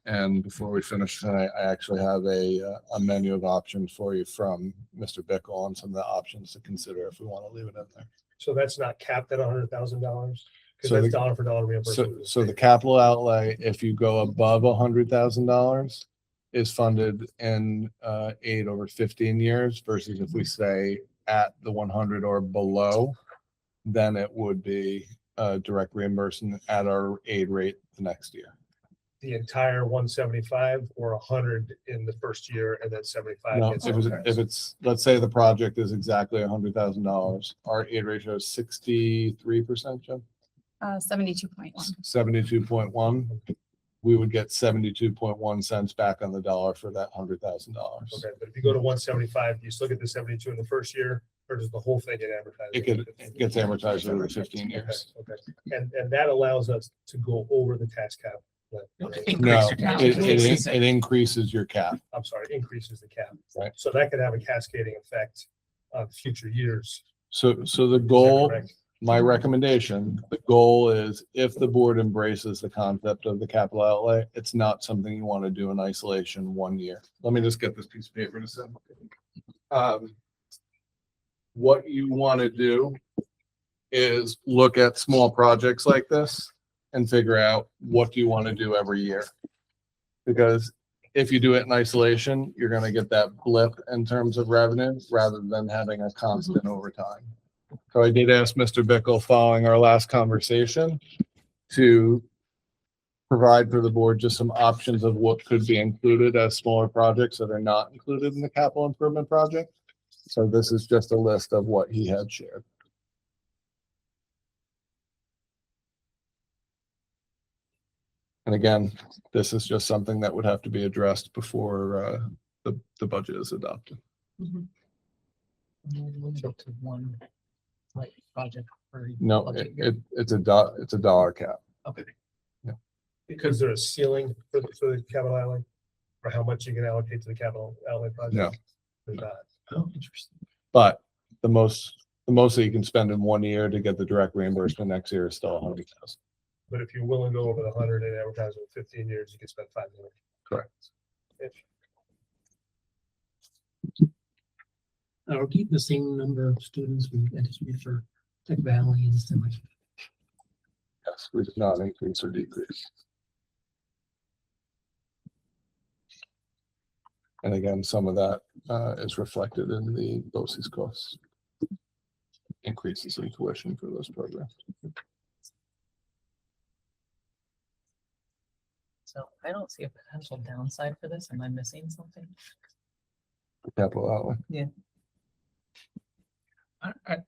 And before we finish tonight, I actually have a menu of options for you from Mr. Bickle on some of the options to consider if we want to leave it in there. So that's not capped at $100,000? Because So that's the- dollar for dollar reimbursement. So the capital outlay, if you go above $100,000, is funded in aid over 15 years versus if we say at the 100 or below, then it would be direct reimbursement at our aid rate the next year. The entire 175 or 100 in the first year and then 75. No, gets if it's, let's say the project is exactly $100,000, our aid ratio is 63%, Jim? 72.1. 72.1. We would get 72.1 cents back on the dollar for that $100,000. Okay, but if you go to 175, do you still get the 72 in the first year, or does the whole thing get amortized? It gets amortized over 15 years. Okay, and that allows us to go over the tax cap but, Increase No, your cap. it increases your cap. I'm sorry, increases the cap. Right. So that could have a cascading effect on future years. So the Is that goal, correct? my recommendation, the goal is if the board embraces the concept of the capital outlay, it's not something you want to do in isolation 1 year. Let me just get this piece of paper to send. What you want to do is look at small projects like this and figure out what do you want to do every year. Because if you do it in isolation, you're going to get that blip in terms of revenue rather than having a constant over time. So I did ask Mr. Bickle following our last conversation to provide for the board just some options of what could be included as smaller projects that are not included in the capital improvement project. So this is just a list of what he had shared. And again, this is just something that would have to be addressed before the budget is adopted. Limit to one like project per No, budget year. it's a dollar cap. Okay. Is there a ceiling for the capital outlay? Or how much you can allocate to the capital outlay project? No. There's not. Oh, interesting. But the most that you can spend in 1 year to get the direct reimbursement next year is still 100,000. But if you're willing to go over the 100 and advertise in 15 years, you can spend 5 million. Correct. Or keep the same number of students we anticipate for Tech Valley and stuff like. Yes, we did not increase or decrease. And again, some of that is reflected in the BOCES costs. Increases in tuition for those programs. So I don't see a potential downside for this. Am I missing something? Capital outlay.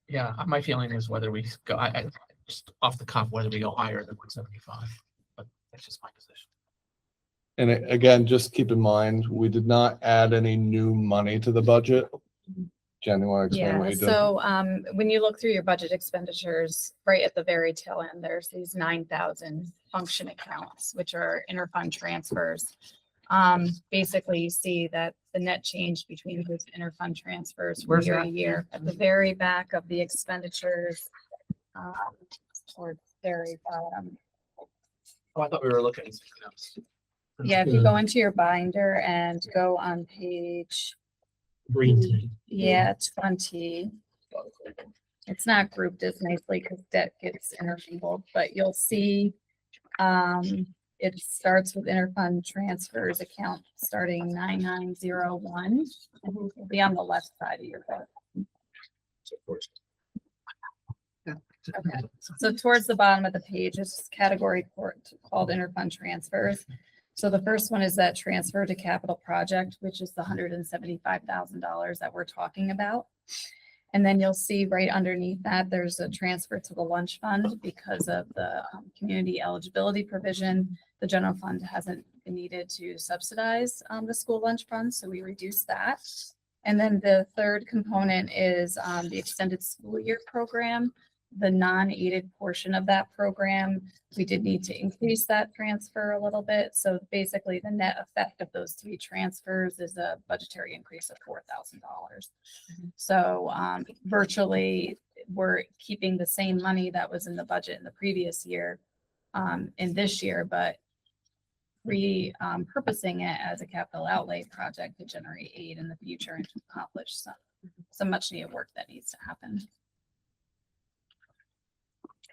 Yeah, my feeling is whether we go, I just off the cuff, whether we go higher than 175, but that's just my position. And again, just keep in mind, we did not add any new money to the budget. Jen, you want to explain what Yeah, you did? so when you look through your budget expenditures, right at the very tail end, there's these 9,000 function accounts, which are interfund transfers. Basically, you see that the net change between those interfund transfers from Where's year that? to year, at the very back of the expenditures. Towards very bottom. Oh, I thought we were looking at something else. Yeah, if you go into your binder and go on page, Green tea. yeah, 20. It's not grouped as nicely because debt gets intermingled, but you'll see it starts with interfund transfers account starting 9901. It'll be on the left side of your book. Okay. So towards the bottom of the page, it's category called interfund transfers. So the first one is that transfer to capital project, which is the $175,000 that we're talking about. And then you'll see right underneath that, there's a transfer to the lunch fund because of the community eligibility provision. The general fund hasn't been needed to subsidize the school lunch fund, so we reduced that. And then the third component is the extended school year program. The non-aided portion of that program, we did need to increase that transfer a little bit. So basically the net effect of those three transfers is a budgetary increase of $4,000. So virtually we're keeping the same money that was in the budget in the previous year in this year, but repurposing it as a capital outlay project to generate aid in the future and to accomplish some much needed work that needs to happen.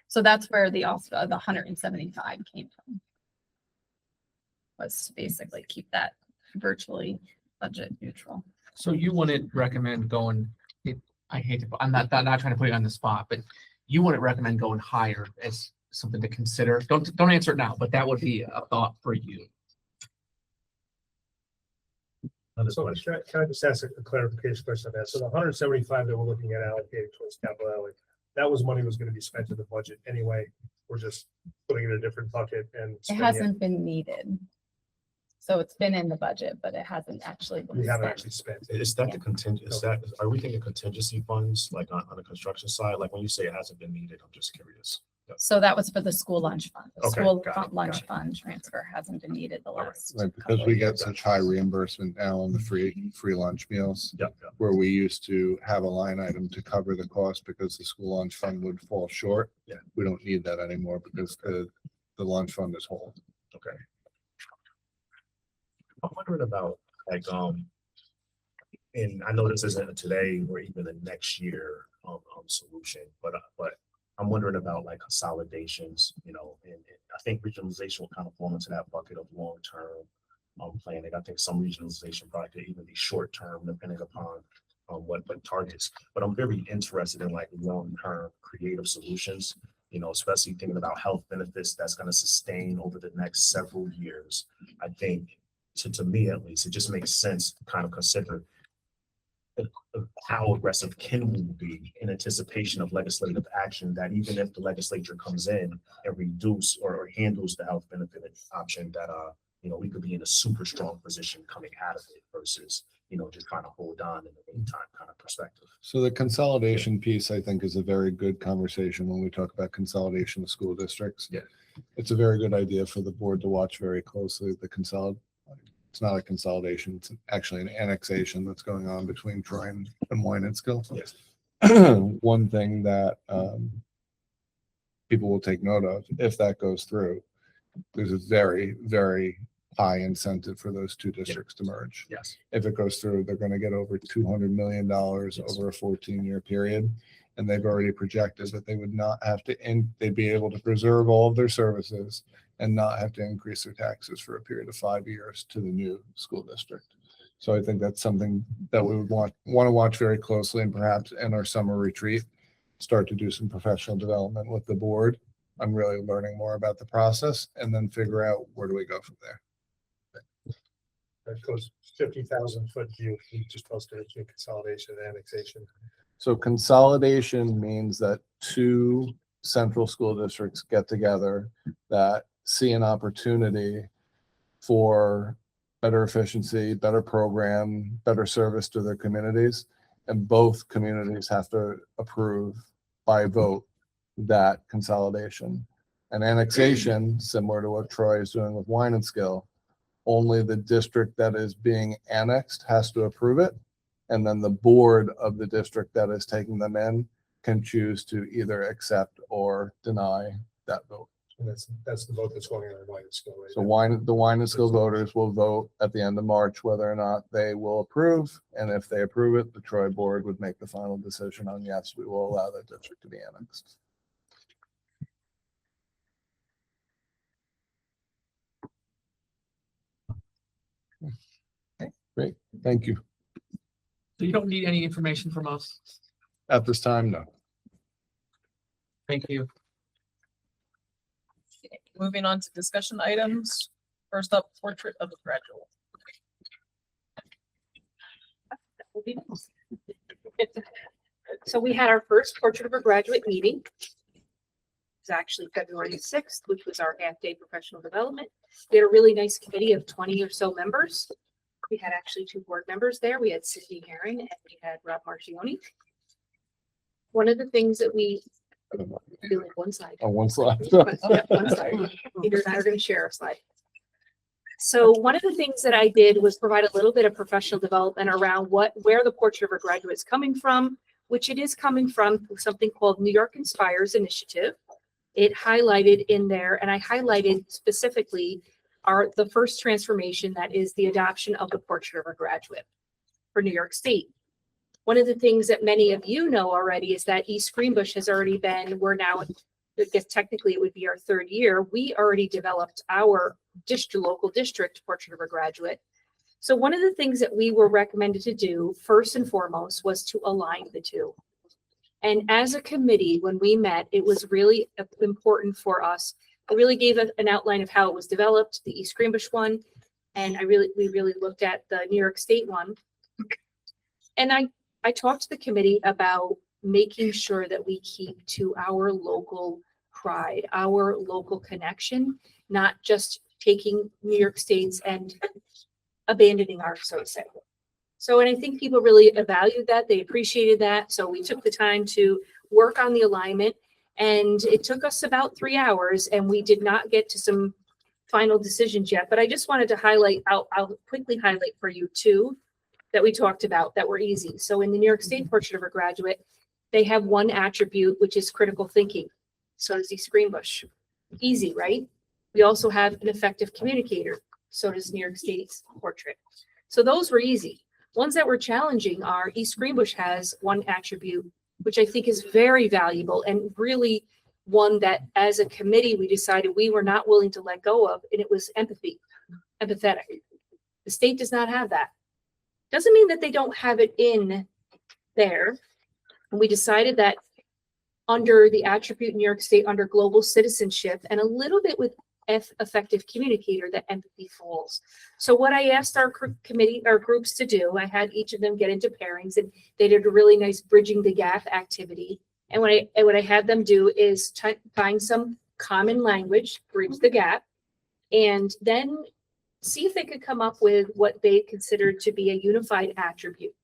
So that's where the 175 came from. Was to basically keep that virtually budget neutral. So you wouldn't recommend going, I hate to, I'm not trying to put you on the spot, but you wouldn't recommend going higher as something to consider? Don't answer it now, but that would be a thought for you. So can I just ask a clarification question on that? So the 175 that we're looking at allocated towards capital outlay, that was money was going to be spent in the budget anyway. We're just putting it in a different bucket and It spending hasn't been needed. So it's been in the budget, but it hasn't actually been We haven't spent. actually spent. Is that the contingent, are we thinking contingency funds, like on the construction side? Like when you say it hasn't been needed, I'm just curious. So that was for the school lunch fund. The Okay, school got it, got lunch it. fund transfer hasn't been needed the right. last. Like, because couple we of get years. such high reimbursement now on the free lunch meals, Yep, yep. where we used to have a line item to cover the cost because the school lunch fund would fall short. Yeah. We don't need that anymore because the lunch fund is whole. Okay. I'm wondering about and I know this isn't a today or even a next year solution, but I'm wondering about like consolidations, and I think regionalization will kind of fall into that bucket of long-term planning. I think some regionalization probably could even be short-term depending upon what targets, but I'm very interested in like long-term creative solutions, especially thinking about health benefits that's going to sustain over the next several years. I think to me at least, it just makes sense to kind of consider how aggressive can we be in anticipation of legislative action that even if the legislature comes in and reduce or handles the health benefit option that we could be in a super strong position coming out of it versus just trying to hold on in the meantime kind of perspective. So the consolidation piece, I think, is a very good conversation when we talk about consolidation of school districts. Yeah. It's a very good idea for the board to watch very closely. It's not a consolidation, it's actually an annexation that's going on between Troy and Wynantskill. Yes. One thing that people will take note of, if that goes through, there's a very, very high incentive for those two districts to merge. Yes. If it goes through, they're going to get over $200 million over a 14-year period. And they've already projected that they would not have to, they'd be able to preserve all of their services and not have to increase their taxes for a period of 5 years to the new school district. So I think that's something that we would want to watch very closely, and perhaps in our summer retreat, start to do some professional development with the board. I'm really learning more about the process and then figure out where do we go from there. That goes 50,000-foot view. You just posted it to consolidation and annexation. So consolidation means that two central school districts get together that see an opportunity for better efficiency, better program, better service to their communities. And both communities have to approve by vote that consolidation. And annexation, similar to what Troy is doing with Wynantskill, only the district that is being annexed has to approve it. And then the board of the district that is taking them in can choose to either accept or deny that vote. And that's the vote that's going on in Wynantskill right So now. the Wynantskill voters will vote at the end of March whether or not they will approve. And if they approve it, the Troy board would make the final decision on yes, we will allow that district to be annexed. Great, thank you. So you don't need any information from us. At this time, no. Thank you. Moving on to discussion items. First up, portrait of a graduate. So we had our first portrait of a graduate meeting. It's actually February 6th, which was our half-day professional development. We had a really nice committee of 20 or so members. We had actually 2 board members there. We had Sydney Herring and we had Rob Marcioni. One of the things that we do like one slide. On one slide. But, yeah, one slide. Peter and I are going to share a slide. So one of the things that I did was provide a little bit of professional development around where the portrait of a graduate is coming from, which it is coming from something called New York Inspires Initiative. It highlighted in there, and I highlighted specifically the first transformation, that is the adoption of the portrait of a graduate for New York State. One of the things that many of you know already is that East Greenbush has already been, we're now, I guess technically it would be our 3rd year. We already developed our local district portrait of a graduate. So one of the things that we were recommended to do first and foremost was to align the two. And as a committee, when we met, it was really important for us. I really gave an outline of how it was developed, the East Greenbush one, and we really looked at the New York State one. And I talked to the committee about making sure that we keep to our local pride, our local connection, not just taking New York State's and abandoning ours, so to say. So, and I think people really valued that. They appreciated that. So we took the time to work on the alignment. And it took us about 3 hours and we did not get to some final decisions yet, but I just wanted to highlight, I'll quickly highlight for you two that we talked about that were easy. So in the New York State Portrait of a Graduate, they have one attribute, which is critical thinking. So does East Greenbush. Easy, right? We also have an effective communicator. So does New York State's portrait. So those were easy. Ones that were challenging are East Greenbush has one attribute, which I think is very valuable and really one that as a committee, we decided we were not willing to let go of, and it was empathy, empathetic. The state does not have that. Doesn't mean that they don't have it in there. And we decided that under the attribute in New York State, under global citizenship, and a little bit with effective communicator, that empathy falls. So what I asked our committee, our groups to do, I had each of them get into pairings, and they did a really nice bridging the gap activity. And what I had them do is find some common language, bridge the gap, and then see if they could come up with what they considered to be a unified attribute.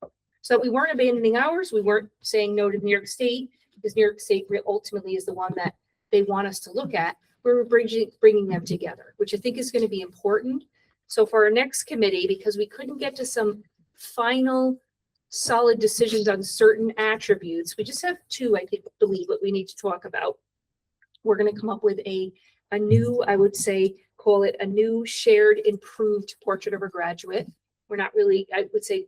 So that we weren't abandoning ours, we weren't saying no to New York State, because New York State ultimately is the one that they want us to look at. We're bringing them together, which I think is going to be important. So for our next committee, because we couldn't get to some final solid decisions on certain attributes, we just have two, I believe, what we need to talk about. We're going to come up with a new, I would say, call it a new shared improved portrait of a graduate. We're not really, I would say,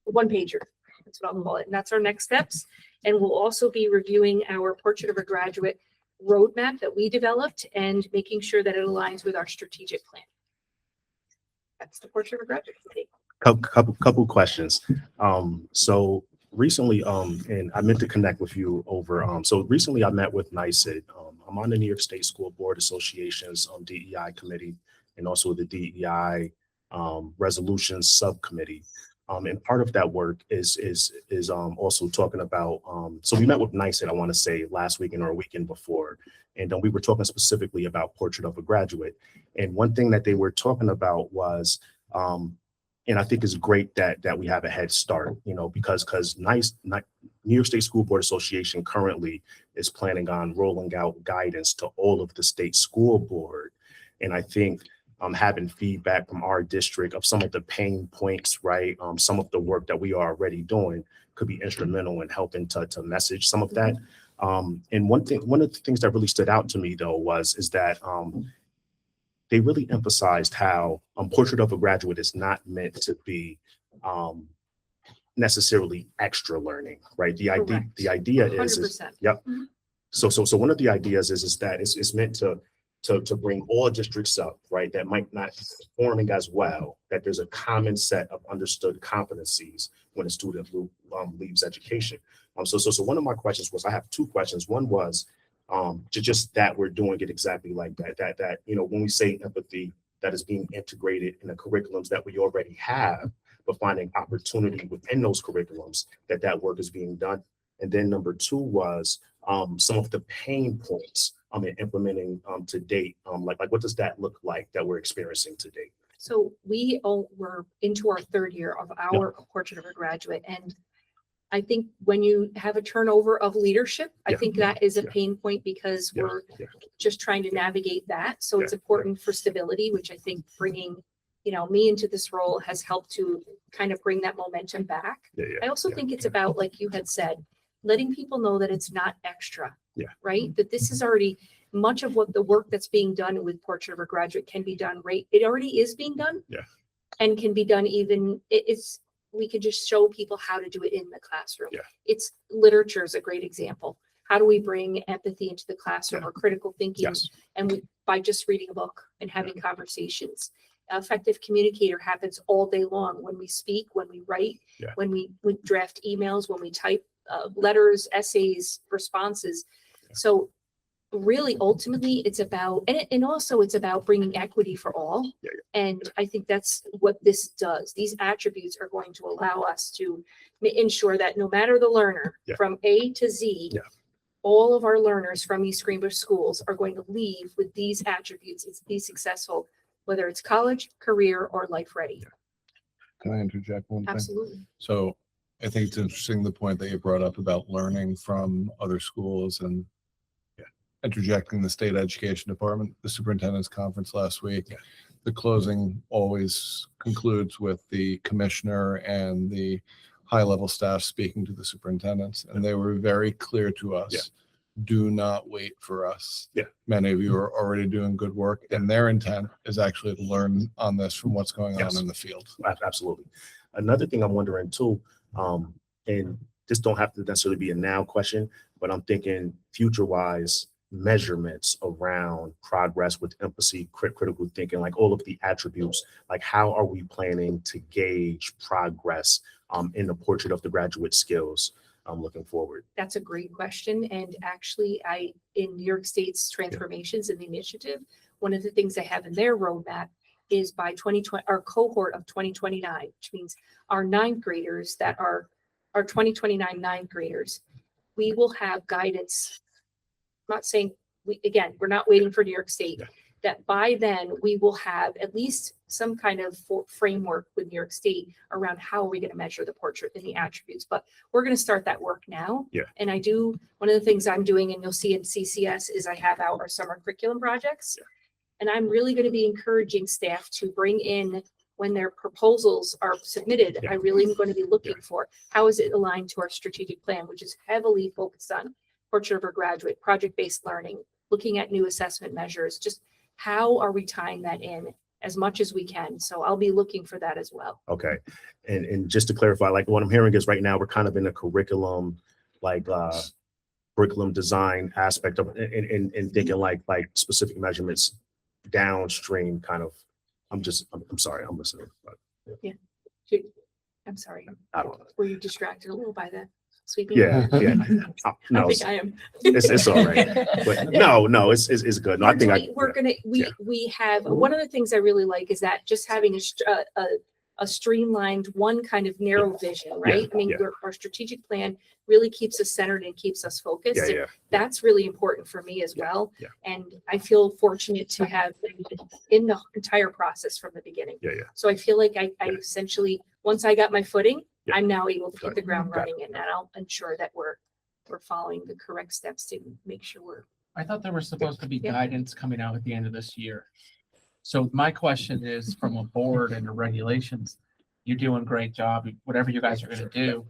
one pager. That's what I'll call it. And that's our next steps. And we'll also be reviewing our portrait of a graduate roadmap that we developed and making sure that it aligns with our strategic plan. That's the portrait of a graduate committee. Couple questions. So recently, and I meant to connect with you over, so recently I met with NYSED. I'm on the New York State School Board Association's DEI committee and also the DEI resolutions subcommittee. And part of that work is also talking about, so we met with NYSED, I want to say last weekend or a weekend before, and we were talking specifically about Portrait of a Graduate. And one thing that they were talking about was, and I think it's great that we have a head start, you know, because New York State School Board Association currently is planning on rolling out guidance to all of the state school board. And I think having feedback from our district of some of the pain points, right? Some of the work that we are already doing could be instrumental in helping to message some of that. And one of the things that really stood out to me though is that they really emphasized how Portrait of a Graduate is not meant to be necessarily extra learning, right? The idea is 100%. yep. So one of the ideas is that it's meant to bring all districts up, right? That might not be performing as well, that there's a common set of understood competencies when a student leaves education. So one of my questions was, I have two questions. One was just that we're doing it exactly like that, you know, when we say empathy, that is being integrated in the curriculums that we already have, but finding opportunity within those curriculums that work is being done. And then number two was some of the pain points in implementing to date. Like what does that look like that we're experiencing to date? So we're into our third year of our Portrait of a Graduate. And I think when you have a turnover of leadership, I think that is a pain point because we're just trying to navigate that. So it's important for stability, which I think bringing, you know, me into this role has helped to kind of bring that momentum back. I also think it's about, like you had said, letting people know that it's not extra, right? That this is already much of what the work that's being done with Portrait of a Graduate can be done, right? It already is being done and can be done even, we could just show people how to do it in the classroom. It's literature is a great example. How do we bring empathy into the classroom or critical thinking? And by just reading a book and having conversations. Effective communicator happens all day long when we speak, when we write, when we draft emails, when we type letters, essays, responses. So really, ultimately, it's about, and also it's about bringing equity for all. And I think that's what this does. These attributes are going to allow us to ensure that no matter the learner from A to Z, all of our learners from East Greenbush schools are going to leave with these attributes and be successful, whether it's college, career, or life ready. Can I interject one thing? Absolutely. So I think it's interesting the point that you brought up about learning from other schools and interjecting the state education department, the superintendent's conference last week. The closing always concludes with the commissioner and the high-level staff speaking to the superintendents, and they were very clear to us. Yeah. Do not wait for us. Yeah. Many of you are already doing good work, and their intent is actually to learn on this from what's going on Yes. in the field. Absolutely. Another thing I'm wondering too, and this don't have to necessarily be a now question, but I'm thinking future-wise measurements around progress with empathy, critical thinking, like all of the attributes, like how are we planning to gauge progress in the portrait of the graduate skills looking forward? That's a great question. And actually, in New York State's transformations and the initiative, one of the things I have in their roadmap is by 2020, our cohort of 2029, which means our ninth graders that are our 2029 ninth graders, we will have guidance. I'm not saying we're not waiting for New York State, that by then we will have at least some kind of framework with New York State around how are we going to measure the portrait and the attributes. But we're going to start that work now. Yeah. And one of the things I'm doing, and you'll see in CCS, is I have our summer curriculum projects. And I'm really going to be encouraging staff to bring in, when their proposals are submitted, I really am going to be looking for how is it aligned to our strategic plan, which is heavily focused on portrait of our graduate, project-based learning, looking at new assessment measures, just how are we tying that in as much as we can. So I'll be looking for that as well. Okay. And just to clarify, like what I'm hearing is right now we're kind of in a curriculum, like curriculum design aspect of and thinking like specific measurements downstream kind of. I'm sorry, I'm listening. But, I'm sorry. I don't know. Were you distracted a little by the sweeping? Yeah. I No, think I am. it's all right. But no, it's good. No, I think we have, one of the things I really like is that just having a streamlined, one kind of narrow vision, right? I mean, our strategic plan really keeps us centered and keeps us focused. Yeah, yeah. That's really important for me as well. Yeah. And I feel fortunate to have been in the entire process from the beginning. Yeah, yeah. So I feel like I essentially, once I got my footing, I'm now able to hit the ground Got it. running, and I'll ensure that we're following the correct steps to make sure we're. I thought there was supposed to be Yeah. guidance coming out at the end of this year. So my question is, from a board and the regulations, you're doing a great job, whatever you guys are gonna do.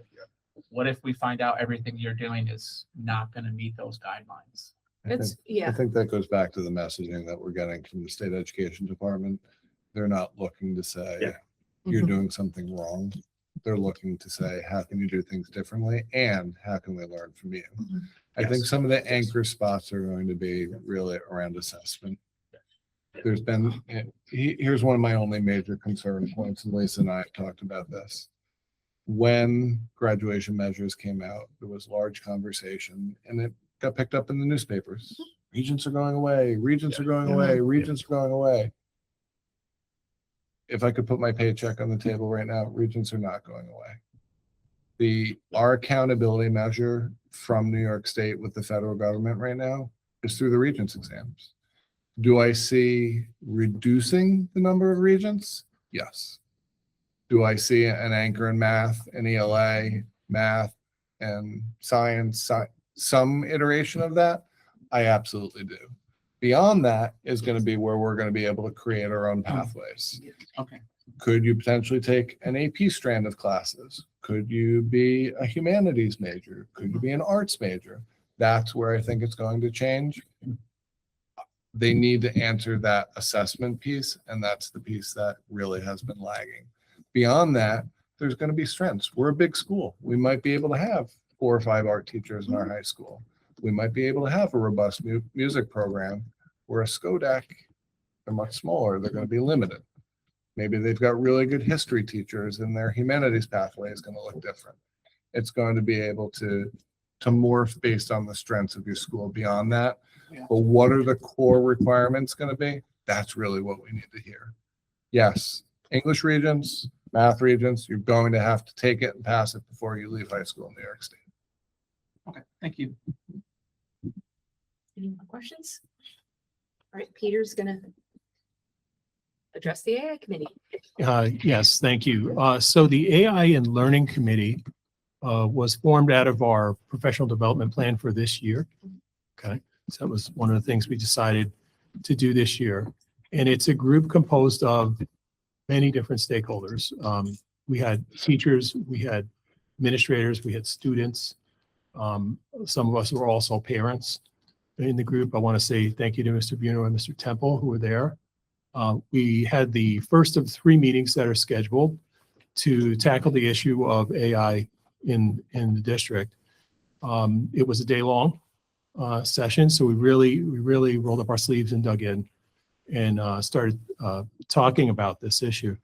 What if we find out everything you're doing is not gonna meet those guidelines? I think that goes back to the messaging that we're getting from the state education department. They're not looking to say you're doing something wrong. They're looking to say, how can you do things differently? And how can we learn from you? I think some of the anchor spots are going to be really around assessment. There's been, here's one of my only major concern points, and Lisa and I have talked about this. When graduation measures came out, there was large conversation and it got picked up in the newspapers. Regents are going away, regents are going away, regents are going away. If I could put my paycheck on the table right now, regents are not going away. Our accountability measure from New York State with the federal government right now is through the regents exams. Do I see reducing the number of regents? Yes. Do I see an anchor in math and ELA, math and science, some iteration of that? I absolutely do. Beyond that is going to be where we're going to be able to create our own pathways. Okay. Could you potentially take an AP strand of classes? Could you be a humanities major? Could you be an arts major? That's where I think it's going to change. They need to answer that assessment piece, and that's the piece that really has been lagging. Beyond that, there's going to be strengths. We're a big school. We might be able to have 4 or 5 art teachers in our high school. We might be able to have a robust music program where a SCODAC, they're much smaller. They're going to be limited. Maybe they've got really good history teachers and their humanities pathway is going to look different. It's going to be able to morph based on the strengths of your school beyond that. But what are the core requirements going to be? That's really what we need to hear. Yes, English regents, math regents, you're going to have to take it and pass it before you leave high school in New York State. Okay, thank you. Any more questions? All right, Peter's gonna address the AI committee. Yes, thank you. So the AI and Learning Committee was formed out of our professional development plan for this year. Okay. So that was one of the things we decided to do this year. And it's a group composed of many different stakeholders. We had teachers, we had administrators, we had students. Some of us were also parents in the group. I want to say thank you to Mr. Buno and Mr. Temple who were there. We had the first of 3 meetings that are scheduled to tackle the issue of AI in the district. It was a day-long session, so we really rolled up our sleeves and dug in and started talking about this issue.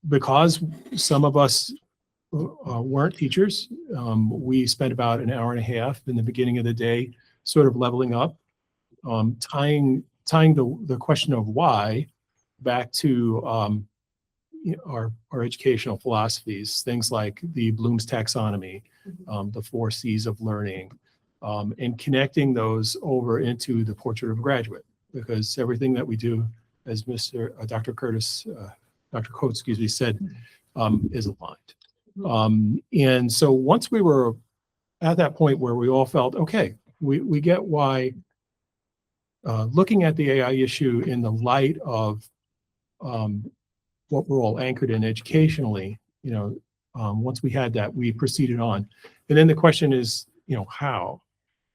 Because some of us weren't teachers, we spent about an hour and a half in the beginning of the day sort of leveling up, tying the question of why back to our educational philosophies, things like the Bloom's taxonomy, the 4 C's of learning, and connecting those over into the portrait of a graduate, because everything that we do, as Dr. Coates, said, is aligned. And so once we were at that point where we all felt, okay, we get why looking at the AI issue in the light of what we're all anchored in educationally, once we had that, we proceeded on. And then the question is, how?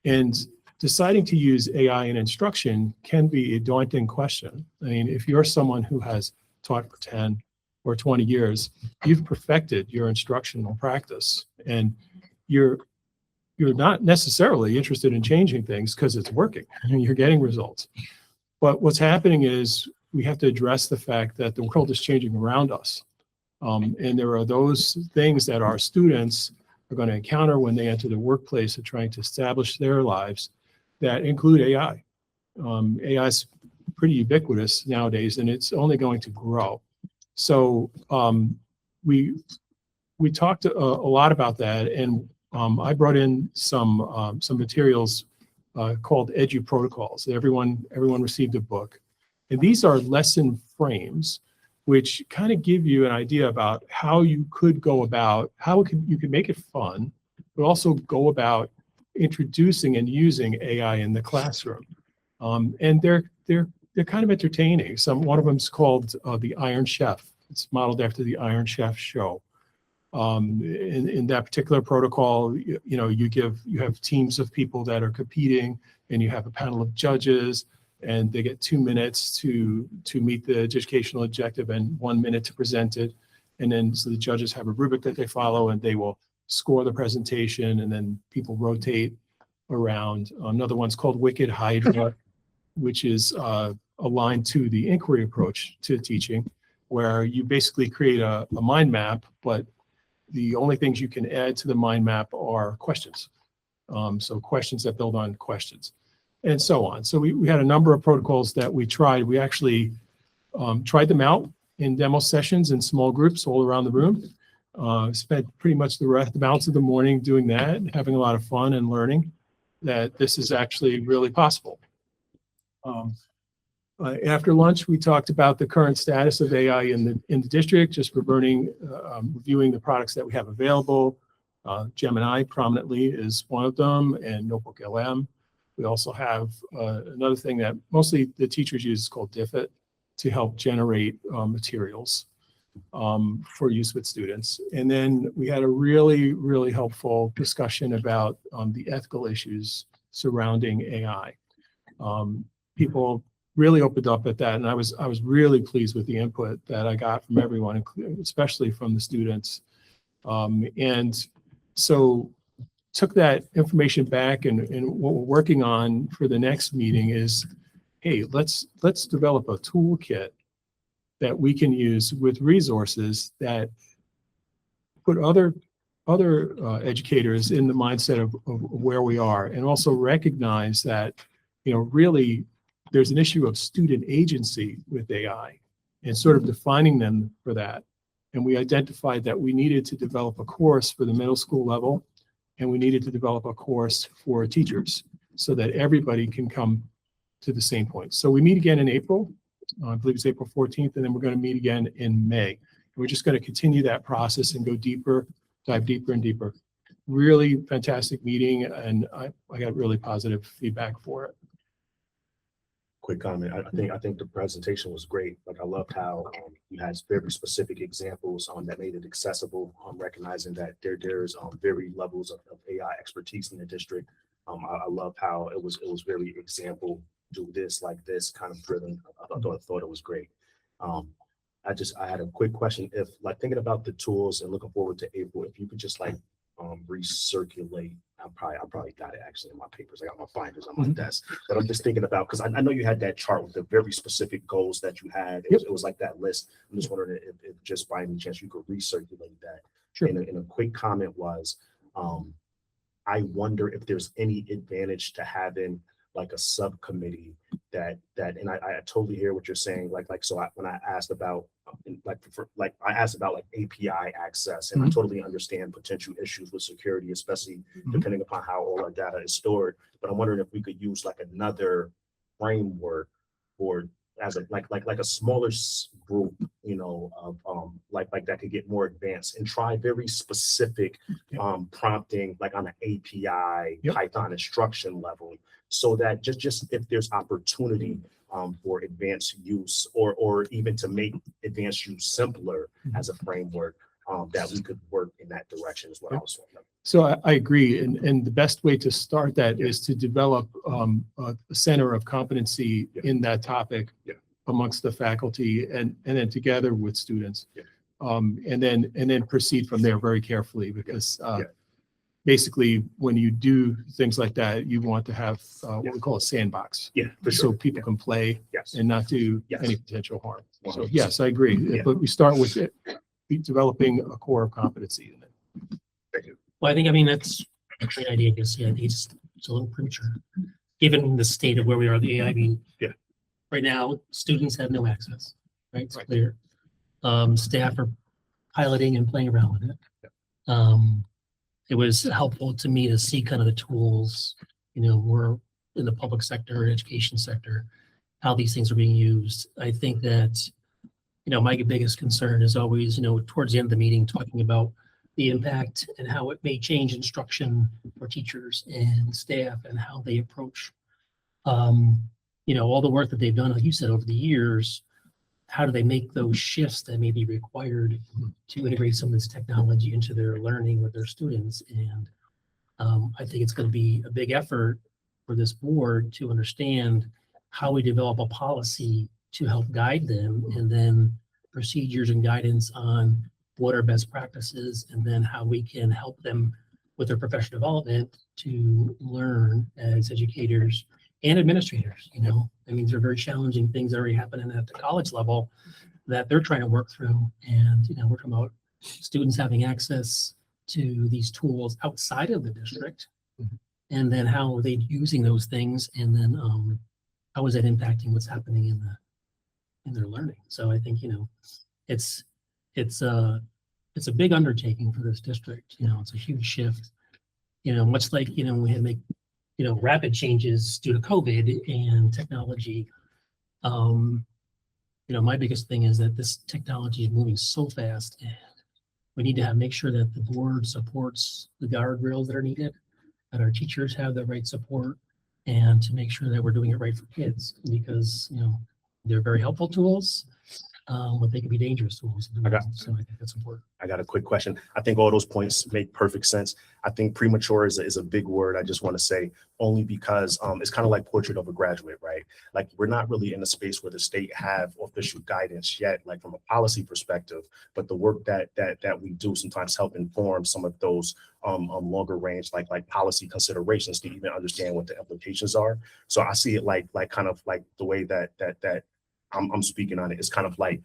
And deciding to use AI in instruction can be a daunting question. I mean, if you're someone who has taught for 10 or 20 years, you've perfected your instructional practice, and you're not necessarily interested in changing things because it's working and you're getting results. But what's happening is we have to address the fact that the world is changing around us. And there are those things that our students are going to encounter when they enter the workplace of trying to establish their lives that include AI. AI is pretty ubiquitous nowadays, and it's only going to grow. So we talked a lot about that, and I brought in some materials called Edu Protocols. Everyone received a book, and these are lesson frames, which kind of give you an idea about how you could go about, you could make it fun, but also go about introducing and using AI in the classroom. And they're kind of entertaining. One of them is called the Iron Chef. It's modeled after the Iron Chef show. In that particular protocol, you have teams of people that are competing, and you have a panel of judges, and they get 2 minutes to meet the educational objective and 1 minute to present it. And then so the judges have a rubric that they follow, and they will score the presentation, and then people rotate around. Another one's called Wicked Hydra, which is aligned to the inquiry approach to teaching, where you basically create a mind map, but the only things you can add to the mind map are questions. So questions that build on questions, and so on. So we had a number of protocols that we tried. We actually tried them out in demo sessions in small groups all around the room. Spent pretty much the balance of the morning doing that, having a lot of fun and learning that this is actually really possible. After lunch, we talked about the current status of AI in the district, just reviewing the products that we have available. Gemini prominently is one of them, and Notebook LM. We also have another thing that mostly the teachers use called DIFIT to help generate materials for use with students. And then we had a really, really helpful discussion about the ethical issues surrounding AI. People really opened up at that, and I was really pleased with the input that I got from everyone, especially from the students. And so took that information back, and what we're working on for the next meeting is, hey, let's develop a toolkit that we can use with resources that put other educators in the mindset of where we are, and also recognize that, really there's an issue of student agency with AI and sort of defining them for that. And we identified that we needed to develop a course for the middle school level, and we needed to develop a course for teachers so that everybody can come to the same point. So we meet again in April, I believe it's April 14th, and then we're going to meet again in May. We're just going to continue that process and go deeper, dive deeper and deeper. really fantastic meeting, and I got really positive feedback for it. Quick comment. I think the presentation was great. Like I loved how you had very specific examples that made it accessible. Recognizing that there's very levels of AI expertise in the district. I love how it was very example, do this like this kind of driven. I thought it was great. I had a quick question. If like thinking about the tools and looking forward to April, if you could just like recirculate. I probably got it actually in my papers. I got my binders on my desk, but I'm just thinking about, because I know you had that chart with the very specific goals that you had. It was like that list. I'm just wondering if just by any chance you could recirculate that. Sure. And a quick comment was, I wonder if there's any advantage to having like a subcommittee that and I totally hear what you're saying. When I asked about I asked about API access, and I totally understand potential issues with security, especially depending upon how all our data is stored. But I'm wondering if we could use like another framework or as a like a smaller group, of like that could get more advanced and try very specific prompting like on an API Python instruction level, so that just if there's opportunity for advanced use or even to make advanced use simpler as a framework, that we could work in that direction is what I was wondering. So I agree, and the best way to start that is to develop a center of competency in that topic amongst the faculty, and then together with students, and then proceed from there very carefully, because basically when you do things like that, you want to have what we call a sandbox, For so sure. people can play and not do any potential harm. So 100%. yes, I agree, but we start with it, developing a core of competency in it. Thank you. Well, I think, that's a great idea. Because I think it's a little premature, given the state of where we are. The AI, right now, students have no access. Right, it's clear. Staff are piloting and playing around with it. It was helpful to me to see kind of the tools. We're in the public sector, education sector, how these things are being used. I think that, my biggest concern is always, towards the end of the meeting, talking about the impact and how it may change instruction for teachers and staff and how they approach, all the work that they've done, like you said, over the years. How do they make those shifts that may be required to integrate some of this technology into their learning with their students? And I think it's going to be a big effort for this board to understand how we develop a policy to help guide them, and then procedures and guidance on what are best practices, and then how we can help them with their professional development to learn as educators and administrators. They're very challenging things that are already happening at the college level that they're trying to work through. And, we're talking about students having access to these tools outside of the district, and then how are they using those things, and then how is that impacting what's happening in their learning. So I think, it's a big undertaking for this district. It's a huge shift, much like, we had to make, rapid changes due to COVID and technology. My biggest thing is that this technology is moving so fast, and we need to make sure that the board supports the guardrails that are needed, that our teachers have the right support, and to make sure that we're doing it right for kids, because, they're very helpful tools, but they can be dangerous tools. So I think that's important. I got a quick question. I think all those points make perfect sense. I think premature is a big word. I just want to say, only because it's kind of like portrait of a graduate, right? Like we're not really in a space where the state have official guidance yet, like from a policy perspective, but the work that we do sometimes help inform some of those longer range, like policy considerations to even understand what the implications are. So I see it like kind of like the way that I'm speaking on it is kind of like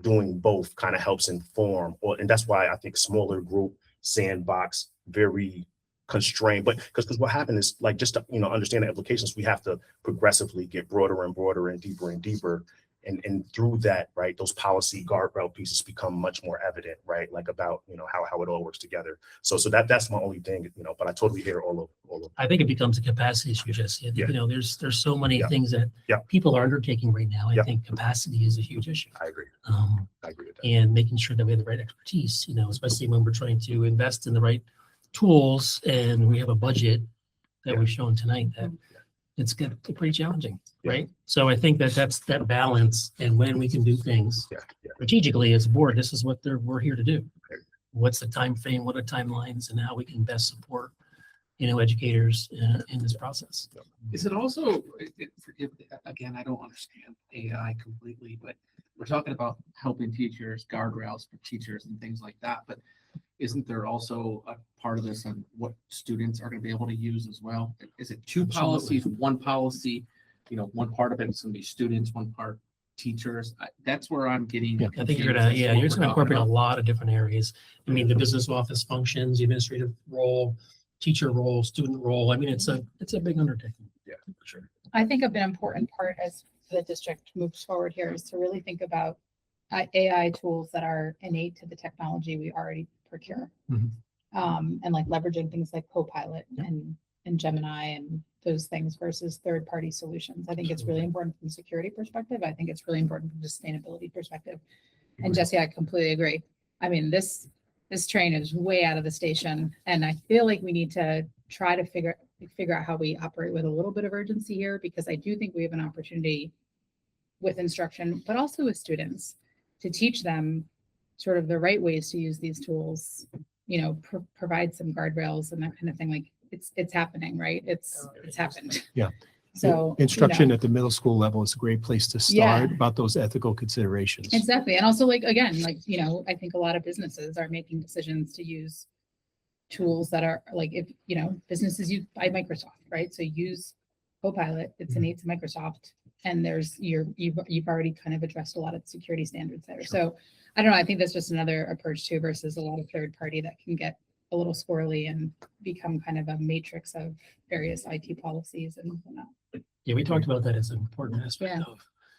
doing both kind of helps inform, and that's why I think smaller group, sandbox, very constrained. But because what happened is like just to understand the implications, we have to progressively get broader and broader and deeper. And through that, right, those policy guardrail pieces become much more evident, right? Like about, how it all works together. So that's my only thing, but I totally hear all of I think it becomes a capacity issue, Jesse. There's so many things that people are undertaking right now. I think capacity is a huge issue. I agree. I agree with that. And making sure that we have the right expertise, especially when we're trying to invest in the right tools and we have a budget that we've shown tonight that it's pretty challenging, right? So I think that's that balance and when we can do things strategically as a board, this is what we're here to do. What's the time frame, what are timelines, and how we can best support, educators in this process. Is it also, again, I don't understand AI completely, but we're talking about helping teachers, guardrails for teachers and things like that, but isn't there also a part of this on what students are going to be able to use as well? Is it two policies, one policy, one part of it is going to be students, one part teachers? That's where I'm getting. Yeah, I think you're confused gonna, as to you're what just we're gonna talking incorporate a about. lot of different areas. I mean, the business office functions, the administrative role, teacher role, student role. I mean, it's a big undertaking. Yeah, for sure. I think an important part as the district moves forward here is to really think about AI tools that are innate to the technology we already procure. Mhm. And like leveraging things like Copilot and Gemini and those things versus third-party solutions. I think it's really important from a security perspective. I think it's really important from a sustainability perspective. And Jesse, I completely agree. I mean, this train is way out of the station, and I feel like we need to try to figure out how we operate with a little bit of urgency here, because I do think we have an opportunity with instruction, but also with students, to teach them sort of the right ways to use these tools, provide some guardrails and that kind of thing. Like it's happening, right? It's happened. Yeah. So Instruction at the middle school level is a great place to start Yeah. about those ethical considerations. Exactly. And also I think a lot of businesses are making decisions to use tools that are like, if, businesses use by Microsoft, right? So use Copilot, it's innate to Microsoft. And you've already kind of addressed a lot of the security standards there. So I don't know, I think that's just another approach too, versus a lot of third party that can get a little squirrely and become kind of a matrix of various IT policies and whatnot. Yeah, we talked about that as an important aspect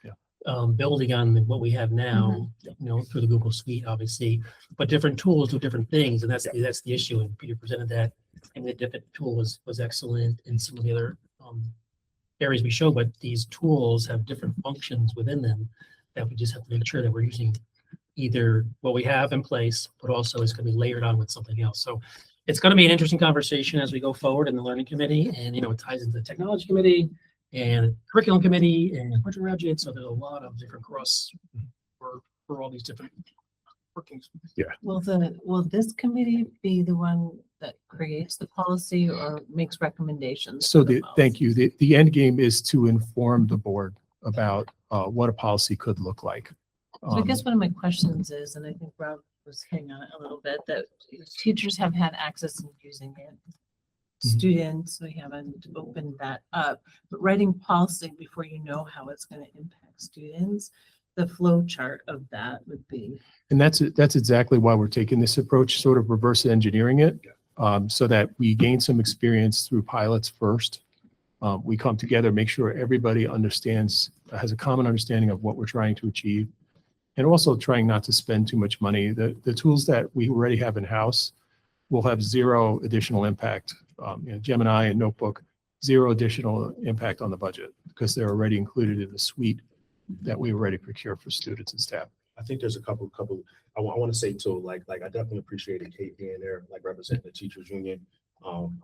Yeah. of building on what we have now, through the Google Suite, obviously, but different tools do different things, and that's the issue. And Peter presented that, and the different tool was excellent, and some of the other areas we show, but these tools have different functions within them that we just have to make sure that we're using either what we have in place, but also it's going to be layered on with something else. So it's going to be an interesting conversation as we go forward in the learning committee, and it ties into the technology committee and curriculum committee and budget budget. So there's a lot of different cross for all these different workings. Yeah. Will this committee be the one that creates the policy or makes recommendations? So thank you. The end game is to inform the board about what a policy could look like. So I guess one of my questions is, and I think Rob was hitting on it a little bit, that teachers have had access in using it. Students, we haven't opened that up, but writing policy before you know how it's going to impact students, the flow chart of that would be. And that's exactly why we're taking this approach, sort of reverse engineering it, so that we gain some experience through pilots first. We come together, make sure everybody has a common understanding of what we're trying to achieve, and also trying not to spend too much money. The tools that we already have in-house will have zero additional impact. Gemini and Notebook, zero additional impact on the budget because they're already included in the suite that we already procure for students and staff. I think there's a couple. I want to say too, like I definitely appreciated Kate being there, like representing the teachers union.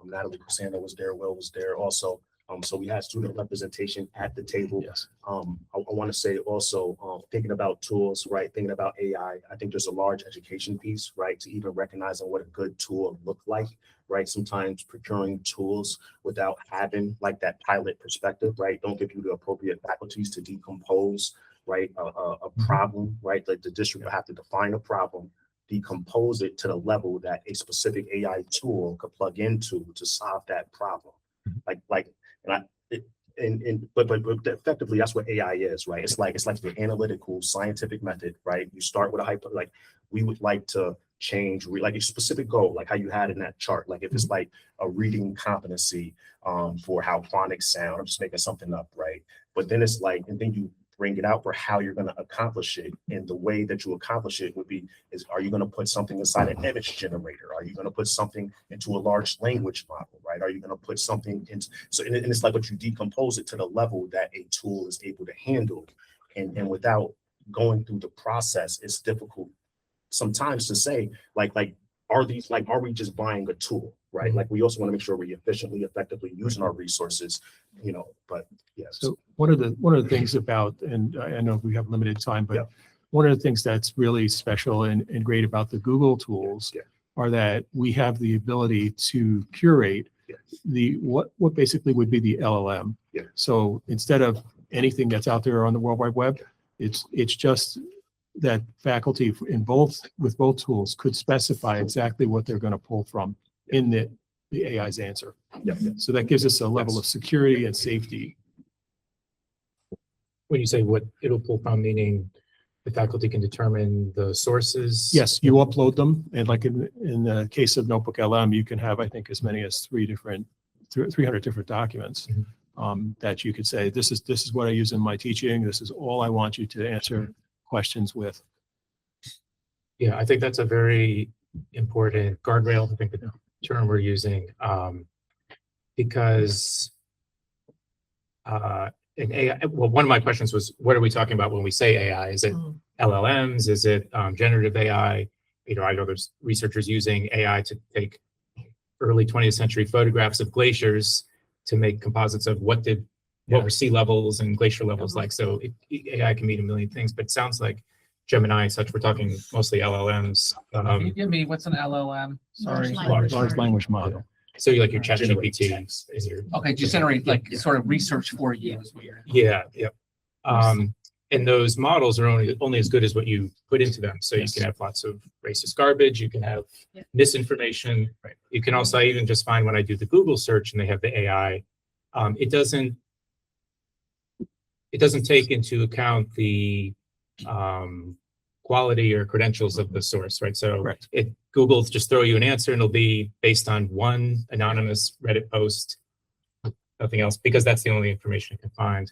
Natalie Cassandra was there, Will was there also. So we had student representation at the table. Yes. I want to say also, thinking about tools, right? Thinking about AI. I think there's a large education piece, right? To even recognizing what a good tool looked like, right? Sometimes procuring tools without having like that pilot perspective, right? Don't give you the appropriate faculties to decompose, right? A problem, right? Like the district will have to define a problem, decompose it to the level that a specific AI tool could plug into to solve that problem. But effectively that's what AI is, right? It's like the analytical scientific method, right? You start with a like we would like to change like a specific goal, like how you had in that chart. Like if it's like a reading competency for how phonics sound, I'm just making something up, right? But then it's like, and then you bring it out for how you're going to accomplish it. And the way that you accomplish it are you going to put something inside an image generator? Are you going to put something into a large language model, right? Are you going to put something into, and it's like what you decompose it to the level that a tool is able to handle. And without going through the process, it's difficult sometimes to say, like are these like, are we just buying a tool, right? Like, we also want to make sure we're efficiently, effectively using our resources, you know, but yes. So one of the things about, and I know we have limited time, Yeah. but one of the things that's really special and great about the Google tools Yeah. are that we have the ability to curate the what basically would be the LLM. Yeah. So instead of anything that's out there on the World Wide Web, it's just that faculty with both tools could specify exactly what they're going to pull from in the AI's answer. Yeah. So that gives us a level of security and safety. When you say what it'll pull from, meaning the faculty can determine the sources? Yes, you upload them, and like in the case of Notebook LM, you can have, I think, as many as 300 different documents that you could say, this is what I use in my teaching. This is all I want you to answer questions with. Yeah, I think that's a very important guardrail, I think the term we're using, because in AI, well, one of my questions was, what are we talking about when we say AI? Is it LLMs? Is it generative AI? You know, I know there's researchers using AI to take early 20th century photographs of glaciers to make composites of what were sea levels and glacier levels like. So AI can mean a million things, but it sounds like Gemini and such, we're talking mostly LLMs. Can you give me, what's an LLM? Sorry. Large language model. So you like your ChatGPT. Okay, just generate like sort of research for you is what you're. Yeah, yep. And those models are only as good as what you put into them. So you can have lots of racist garbage, you can have misinformation. Right. You can also, I even just find when I do the Google search and they have the AI, it doesn't take into account the quality or credentials of the source, right? So Google just throw you an answer and it'll be based on one anonymous Reddit post, nothing else, because that's the only information it can find.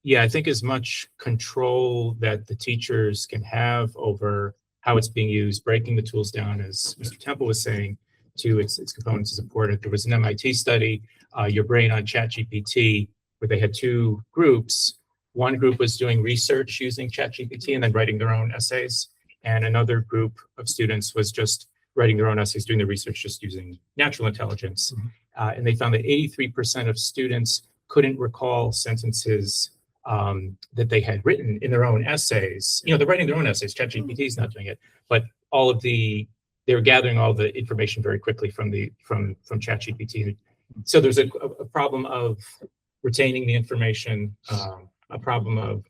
Yeah, I think as much control that the teachers can have over how it's being used, breaking the tools down, as Mr. Temple was saying, to its components is important. There was an MIT study, Your Brain on ChatGPT, where they had two groups. One group was doing research using ChatGPT and then writing their own essays. And another group of students was just writing their own essays, doing the research just using natural intelligence. And they found that 83% of students couldn't recall sentences that they had written in their own essays. You know, they're writing their own essays. ChatGPT is not doing it, but they were gathering all the information very quickly from ChatGPT. So there's a problem of retaining the information, a problem of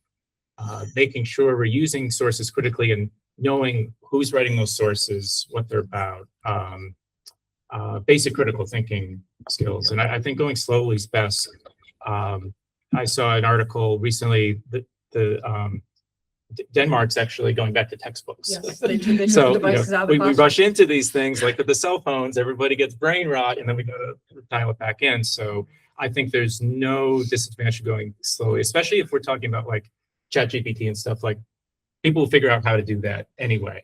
making sure we're using sources critically and knowing who's writing those sources, what they're about, basic critical thinking skills. And I think going slowly is best. I saw an article recently that Denmark's actually going back to textbooks. Yes, they took So devices out of the we classroom. rush into these things like with the cell phones, everybody gets brain rot, and then we got to dial it back in. So I think there's no disadvantage going slowly, especially if we're talking about like ChatGPT and stuff. Like people will figure out how to do that anyway.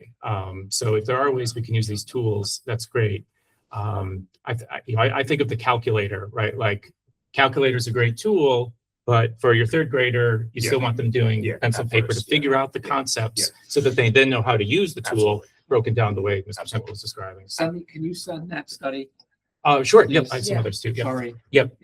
So if there are ways we can use these tools, that's great. I think of the calculator, right? Like calculator is a great tool, but for your third grader, you still want them doing pencil paper to figure out the concepts so that they then know how to use the tool broken down the way Mr. Temple was describing. Can you send that study? Sure. Yep. I have some others too. Yep. Sorry. Yep.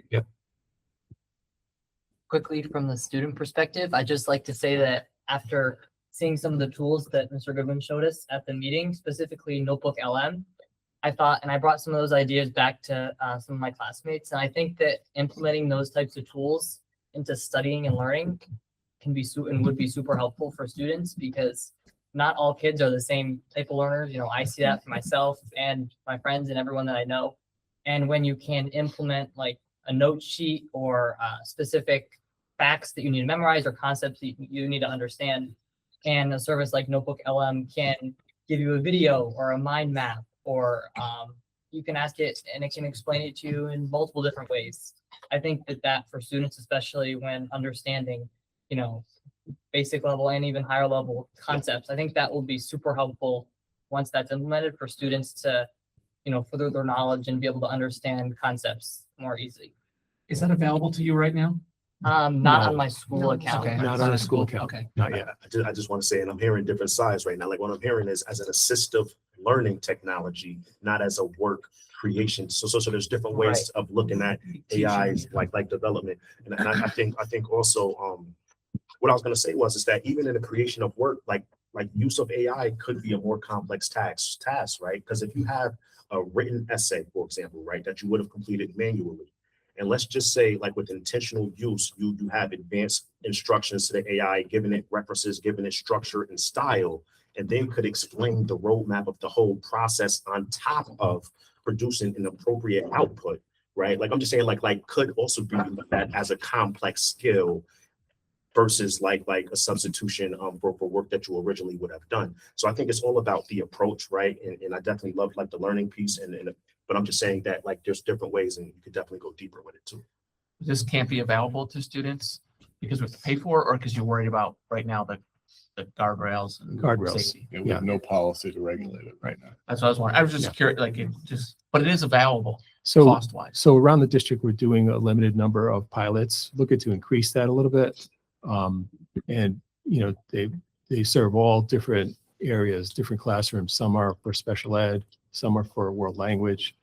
Quickly from the student perspective, I'd just like to say that after seeing some of the tools that Mr. Goodwin showed us at the meeting, specifically Notebook LM, I thought, and I brought some of those ideas back to some of my classmates. And I think that implementing those types of tools into studying and learning can be and would be super helpful for students, because not all kids are the same type of learners. You know, I see that for myself and my friends and everyone that I know. And when you can implement like a note sheet or specific facts that you need to memorize or concepts that you need to understand, and a service like Notebook LM can give you a video or a mind map, or you can ask it and it can explain it to you in multiple different ways. I think that for students, especially when understanding, you know, basic level and even higher level concepts, I think that will be super helpful once that's implemented for students to, you know, further their knowledge and be able to understand concepts more easily. Is that available to you right now? Not No. on my school account. Okay. Not on a school account. Okay. Not yet. I just want to say, and I'm hearing different sides right now. Like what I'm hearing is as an assistive learning technology, not as a work creation. So there's different ways of looking at AI like development. And I think also what I was going to say is that even in the creation of work, like use of AI could be a more complex task, right? Because if you have a written essay, for example, right, that you would have completed manually, and let's just say, like with intentional use, you have advanced instructions to the AI, giving it references, giving it structure and style, and then could explain the roadmap of the whole process on top of producing an appropriate output, right? Like I'm just saying, like could also be looked at as a complex skill versus like a substitution for work that you originally would have done. So I think it's all about the approach, right? And I definitely love like the learning piece, but I'm just saying that like there's different ways, and you could definitely go deeper with it too. This can't be available to students because we have to pay for it, or because you're worried about right now the guardrails and Guardrails. safety? Yeah, we have no policy to regulate it right now. That's what I was wondering. I was just curious, like but it is available So, cost wise. so around the district, we're doing a limited number of pilots, looking to increase that a little bit. And, you know, they serve all different areas, different classrooms. Some are for special ed, some are for world language,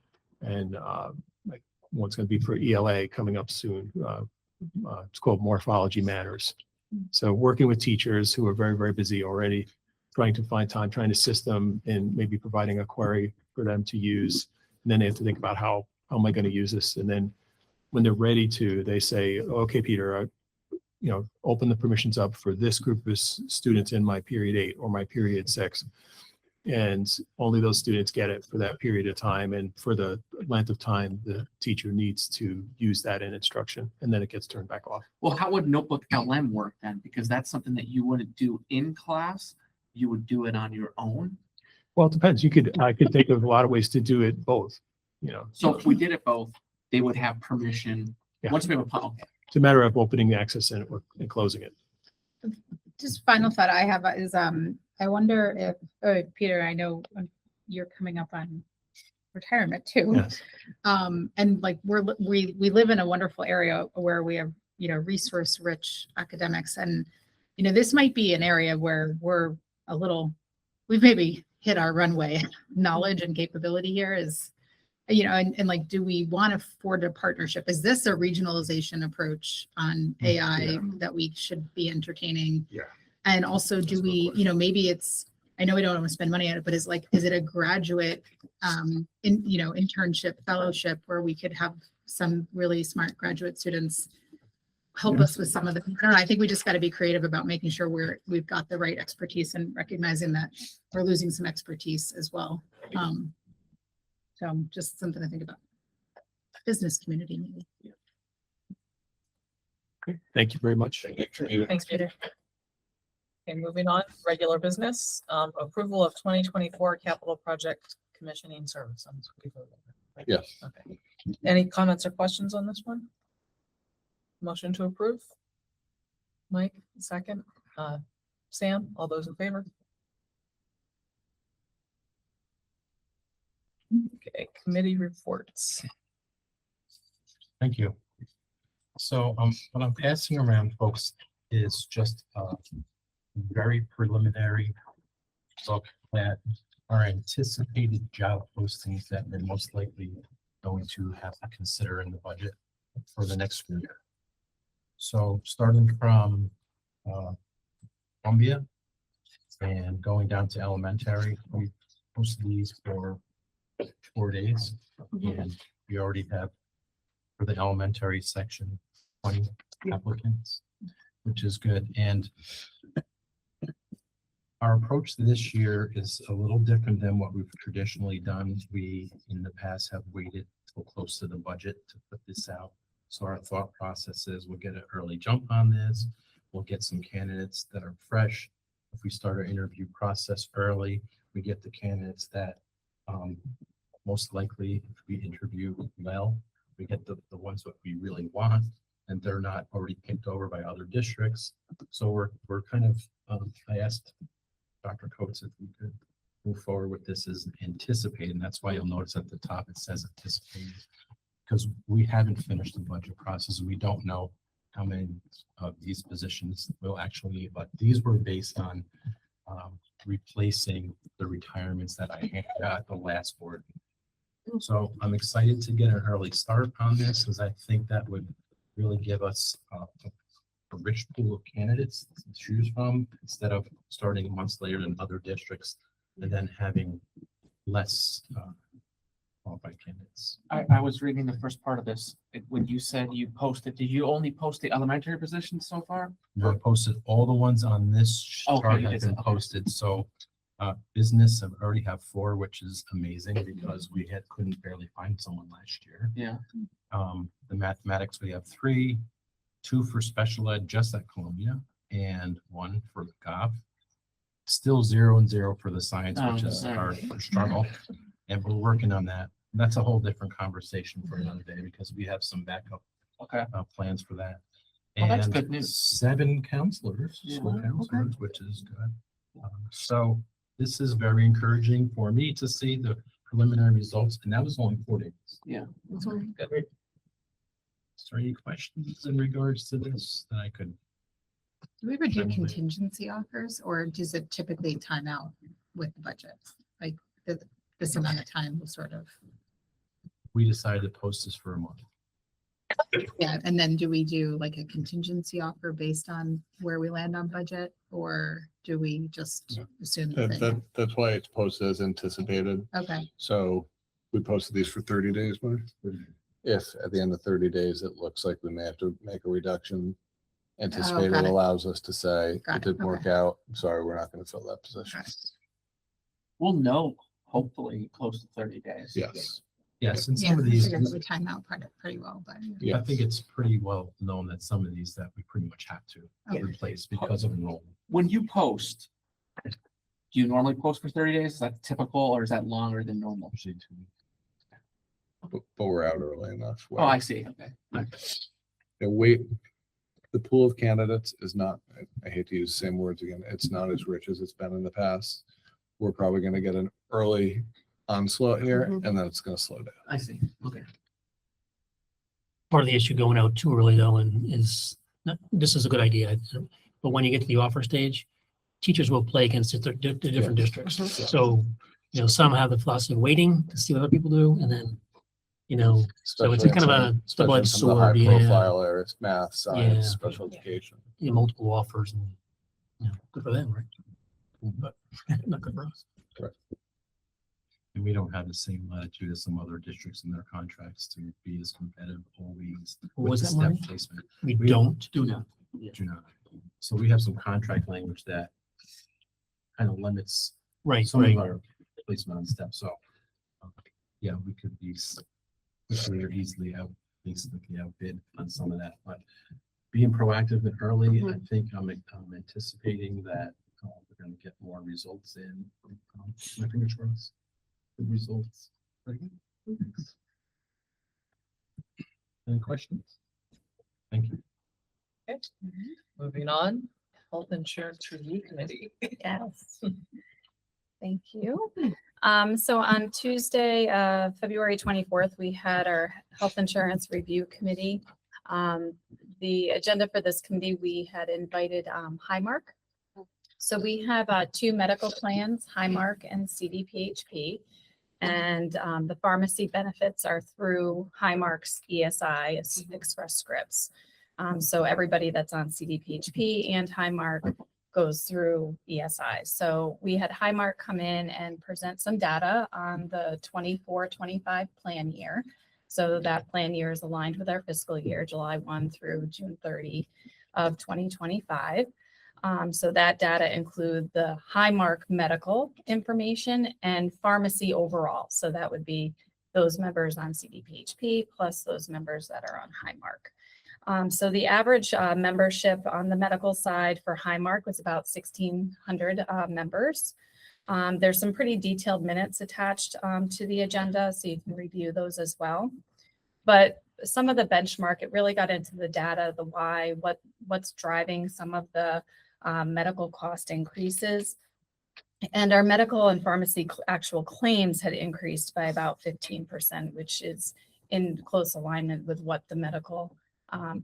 and like one's going to be for ELA coming up soon. It's called Morphology Matters. So working with teachers who are very, very busy already, trying to find time, trying to assist them in maybe providing a query for them to use. And then they have to think about how am I going to use this? And then when they're ready to, they say, okay, Peter, you know, open the permissions up for this group of students in my period 8 or my period 6. And only those students get it for that period of time. And for the length of time, the teacher needs to use that in instruction, and then it gets turned back off. Well, how would Notebook LM work then? Because that's something that you wouldn't do in class. You would do it on your own. Well, it depends. I could think of a lot of ways to do it both, you know. So if we did it both, they would have permission. Yeah. Once we have a okay. It's a matter of opening the access and closing it. Just final thought I have is, I wonder if, Peter, I know you're coming up on retirement too. Yes. And like we live in a wonderful area where we have, you know, resource rich academics, and, you know, this might be an area where we've maybe hit our runway. Knowledge and capability here is, you know, and like, do we want to forge a partnership? Is this a regionalization approach on AI that we should be entertaining? Yeah. And also, do we, you know, maybe it's, I know we don't want to spend money on it, but is it a graduate, internship, fellowship, where we could have some really smart graduate students help us with some of the, I don't know, I think we just got to be creative about making sure we've got the right expertise and recognizing that we're losing some expertise as well. So just something to think about. Business community, maybe. Okay. Thank you very much. Thanks, Peter. Okay, moving on, regular business, approval of 2024 capital project commissioning service. Yes. Okay. Any comments or questions on this one? Motion to approve? Mike, second. Sam, all those in favor? Okay, committee reports. Thank you. So what I'm passing around, folks, is just a very preliminary look at our anticipated job postings that we're most likely going to have to consider in the budget for the next school year. So starting from Columbia and going down to elementary, we posted these for 4 days, and we already have for the elementary section 20 applicants, which is good. And our approach this year is a little different than what we've traditionally done. We in the past have waited till close to the budget to put this out. So our thought process is we'll get an early jump on this. We'll get some candidates that are fresh. If we start our interview process early, we get the candidates that most likely, if we interview well, we get the ones that we really want, and they're not already picked over by other districts. So we're kind of, I asked Dr. Coates if we could move forward with this as anticipated, and that's why you'll notice at the top it says anticipated, because we haven't finished the budget process. We don't know how many of these positions will actually, but these were based on replacing the retirements that I had at the last board. So I'm excited to get an early start on this, because I think that would really give us a rich pool of candidates to choose from, instead of starting months later in other districts and then having less qualified candidates. I was reading the first part of this. When you said you posted, did you only post the elementary positions so far? I posted all the ones on this Okay, chart you have did, been okay. posted, so business have already have 4, which is amazing because we couldn't barely find someone last year. Yeah. The mathematics, we have 3, 2 for special ed just at Columbia and 1 for the GOV. Still 0 and 0 for the science, which Oh, is sorry. our struggle. And we're working on that. That's a whole different conversation for another day, because we have some backup Okay. plans for that. Well, that's And good news. 7 counselors, Yeah. school counselors, which is good. So this is very encouraging for me to see the preliminary results, and that was only 4 days. Yeah. Good. Is there any questions in regards to this that I could? Do we ever do Emily. contingency offers, or does it typically time out with the budget? Like this amount of time will sort of, We decided to post this for a month. yeah, and then do we do like a contingency offer based on where we land on budget, or do we just assume the thing? That's why it's posted as anticipated. Okay, So we posted these for 30 days, Mark. If at the end of 30 days, it looks like we may have to make a reduction, anticipated got it. allows us to say, Got it it, didn't work okay. out. Sorry, we're not going to fill that position. Got We'll know hopefully close to 30 days. Yes. Yes, and yeah, some of I these, figured it would time out pretty well, but. I think it's pretty well known that some of these that we pretty much have to Okay. replace because of enrollment. When you post, do you normally post for 30 days? Is that typical, or is that longer than normal? Usually 2 weeks. But we're out early enough. Oh, I see. Okay. The pool of candidates is not, I hate to use the same words again, it's not as rich as it's been in the past. We're probably going to get an early onslaught here, and then it's going to slow down. I see. Okay. Part of the issue going out too early though, and is, this is a good idea, but when you get to the offer stage, teachers will play against the different districts. So, some have the philosophy of waiting to see what other people do, and then, so it's a kind of a double-edged sword. High Yeah, profile areas, math, science, Yeah. special education. multiple offers, and good for them, right? But not good for us. And we don't have the same latitude as some other districts in their contracts to be as competitive always. What was with that, the Marty? step placement. We We- don't. Do not. Do not. So we have some contract language that kind of limits Right, some of right. our placement on step. So yeah, we could be quickly or easily basically outbid on some of that, but being proactive and early, I think I'm anticipating that we're going to get more results in. My fingers crossed. Good results. Very good. Thanks. Any questions? Thank you. Okay. Moving on, Health Insurance Review Committee. Yes. Thank you. So on Tuesday, February 24th, we had our Health Insurance Review Committee. The agenda for this committee, we had invited Highmark. So we have 2 medical plans, Highmark and CDPHP. And the pharmacy benefits are through Highmark's ESI, Express Scripts. So everybody that's on CDPHP and Highmark goes through ESI. So we had Highmark come in and present some data on the 24-25 plan year. So that plan year is aligned with our fiscal year, July 1 through June 30 of 2025. So that data include the Highmark medical information and pharmacy overall. So that would be those members on CDPHP plus those members that are on Highmark. So the average membership on the medical side for Highmark was about 1,600 members. There's some pretty detailed minutes attached to the agenda, so you can review those as well. But some of the benchmark, it really got into the data, the why, what's driving some of the medical cost increases. And our medical and pharmacy actual claims had increased by about 15%, which is in close alignment with what the medical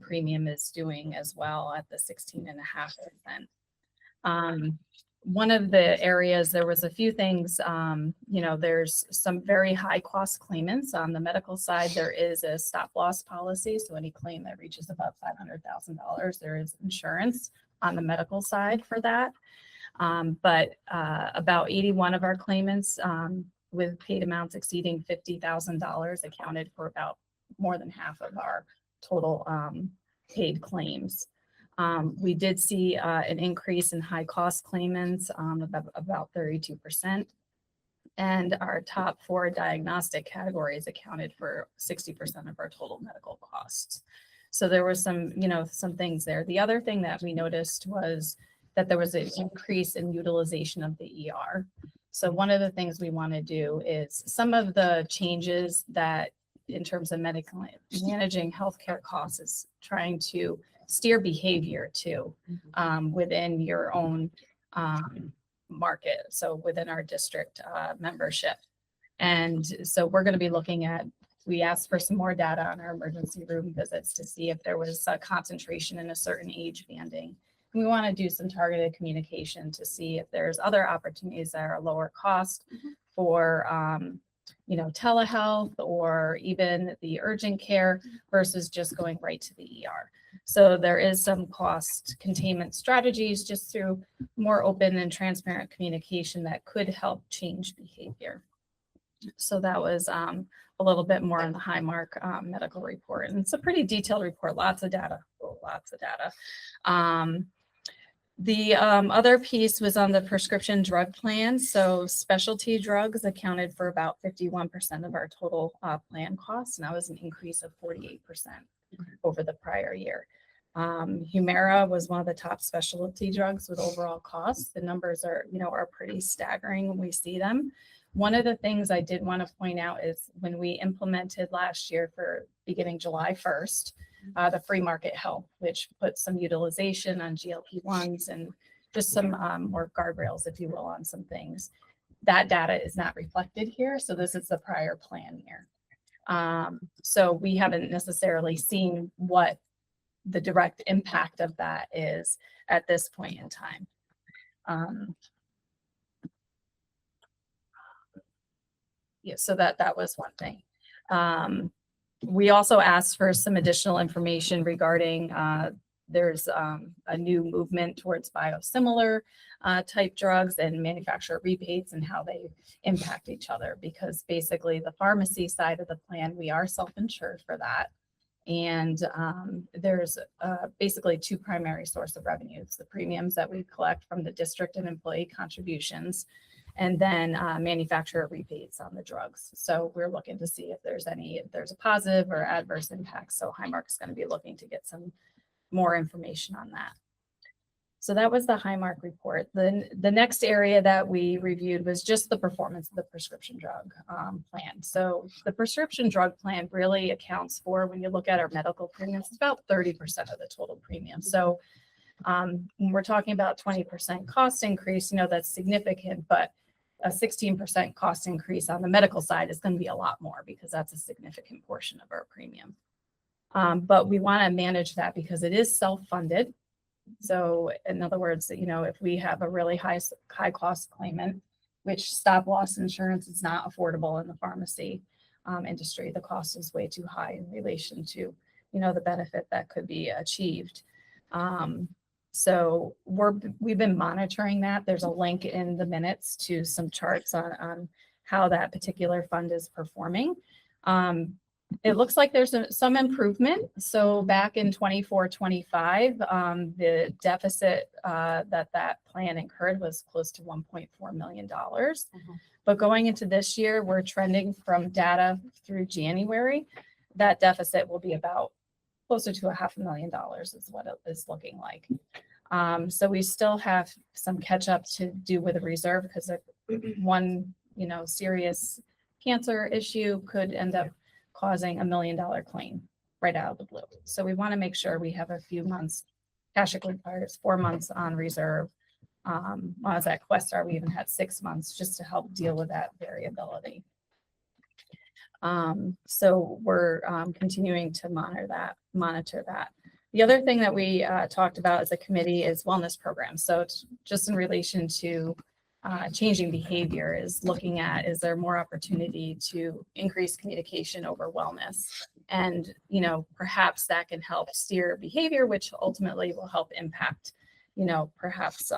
premium is doing as well at the 16.5%. One of the areas, there was a few things, there's some very high cost claimants. On the medical side, there is a stop loss policy. So any claim that reaches about $500,000, there is insurance on the medical side for that. But about 81 of our claimants with paid amounts exceeding $50,000 accounted for about more than half of our total paid claims. We did see an increase in high cost claimants about 32%. And our top 4 diagnostic categories accounted for 60% of our total medical costs. So there was some things there. The other thing that we noticed was that there was an increase in utilization of the ER. So one of the things we want to do is some of the changes that in terms of managing healthcare costs is trying to steer behavior too within your own market. So within our district membership. And so we're going to be looking at, we asked for some more data on our emergency room visits to see if there was a concentration in a certain age banding. And we want to do some targeted communication to see if there's other opportunities that are lower cost for telehealth or even the urgent care versus just going right to the ER. So there is some cost containment strategies just through more open and transparent communication that could help change behavior. So that was a little bit more on the Highmark medical report. And it's a pretty detailed report, lots of data. The other piece was on the prescription drug plan. So specialty drugs accounted for about 51% of our total plan costs. And that was an increase of 48% over the prior year. Humira was one of the top specialty drugs with overall costs. The numbers are pretty staggering when we see them. One of the things I did want to point out is when we implemented last year for beginning July 1st, the free market health, which put some utilization on GLP-1s and just some more guardrails, if you will, on some things. That data is not reflected here. So this is the prior plan year. So we haven't necessarily seen what the direct impact of that is at this point in time. So that was one thing. We also asked for some additional information regarding there's a new movement towards biosimilar type drugs and manufacturer rebates and how they impact each other, because basically the pharmacy side of the plan, we are self-insured for that. And there's basically 2 primary sources of revenues: the premiums that we collect from the district and employee contributions, and then manufacturer rebates on the drugs. So we're looking to see if there's a positive or adverse impact. So Highmark is going to be looking to get some more information on that. So that was the Highmark report. The next area that we reviewed was just the performance of the prescription drug plan. So the prescription drug plan really accounts for, when you look at our medical premiums, it's about 30% of the total premium. So when we're talking about 20% cost increase, that's significant, but a 16% cost increase on the medical side is going to be a lot more because that's a significant portion of our premium. But we want to manage that because it is self-funded. So in other words, if we have a really high cost claimant, which stop loss insurance is not affordable in the pharmacy industry, the cost is way too high in relation to, the benefit that could be achieved. So we've been monitoring that. There's a link in the minutes to some charts on how that particular fund is performing. It looks like there's some improvement. So back in 24-25, the deficit that plan incurred was close to $1.4 million. But going into this year, we're trending from data through January. That deficit will be about closer to $500,000 is what it is looking like. So we still have some catch up to do with the reserve because one, serious cancer issue could end up causing $1 million claim right out of the blue. So we want to make sure we have a few months, cash requires 4 months on reserve. When I was at Questar, we even had 6 months just to help deal with that variability. So we're continuing to monitor that. The other thing that we talked about as a committee is wellness programs. So it's just in relation to changing behavior, is looking at, is there more opportunity to increase communication over wellness? And, you know, perhaps that can help steer behavior, which ultimately will help impact, you know, perhaps,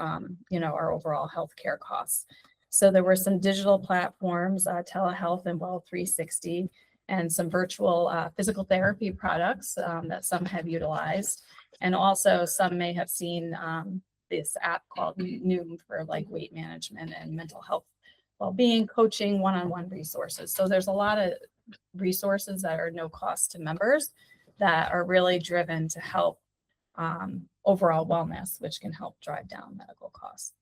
you know, our overall healthcare costs. So there were some digital platforms, telehealth and Well 360, and some virtual physical therapy products that some have utilized. And also some may have seen this app called Noom for like weight management and mental health well-being, coaching, one-on-one resources. So there's a lot of resources that are no cost to members that are really driven to help overall wellness, which can help drive down medical costs.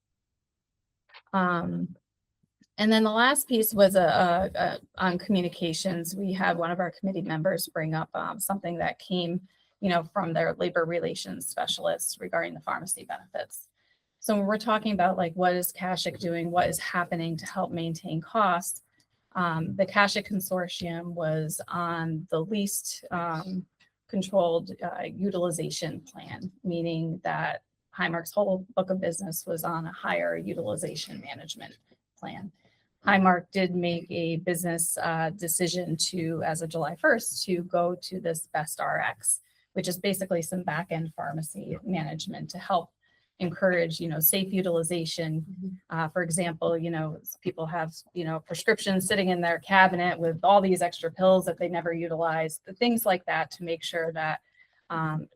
And then the last piece was on communications. We had one of our committee members bring up something that came, you know, from their labor relations specialists regarding the pharmacy benefits. So when we're talking about like, what is CASHIC doing? What is happening to help maintain costs? The CASHIC consortium was on the least controlled utilization plan, meaning that Highmark's whole book of business was on a higher utilization management plan. Highmark did make a business decision to, as of July 1st, to go to this Best RX, which is basically some back-end pharmacy management to help encourage, you know, safe utilization. For example, you know, people have, you know, prescriptions sitting in their cabinet with all these extra pills that they never utilize, things like that, to make sure that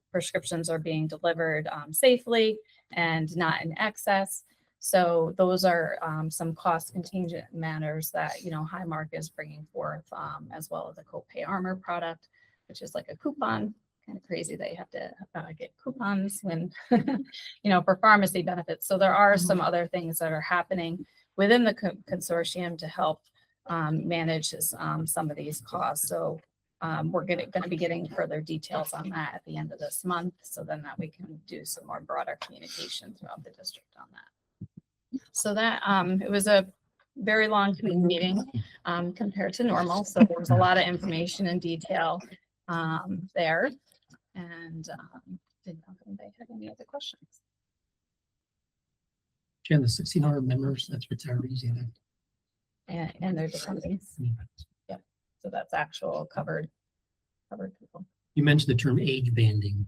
prescriptions are being delivered safely and not in excess. So those are some cost contingent matters that, you know, Highmark is bringing forth, as well as a copay armor product, which is like a coupon. Kind of crazy that you have to get coupons when, you know, for pharmacy benefits. So there are some other things that are happening within the consortium to help manage some of these costs. So we're going to be getting further details on that at the end of this month, so then that we can do some more broader communication throughout the district on that. So that it was a very long committee meeting compared to normal. So there was a lot of information and detail there. And didn't know if anybody had any other questions. Jen, the 1,600 members, that's retirees, And their dependents. Yep. So that's actual covered people. You mentioned the term age banding.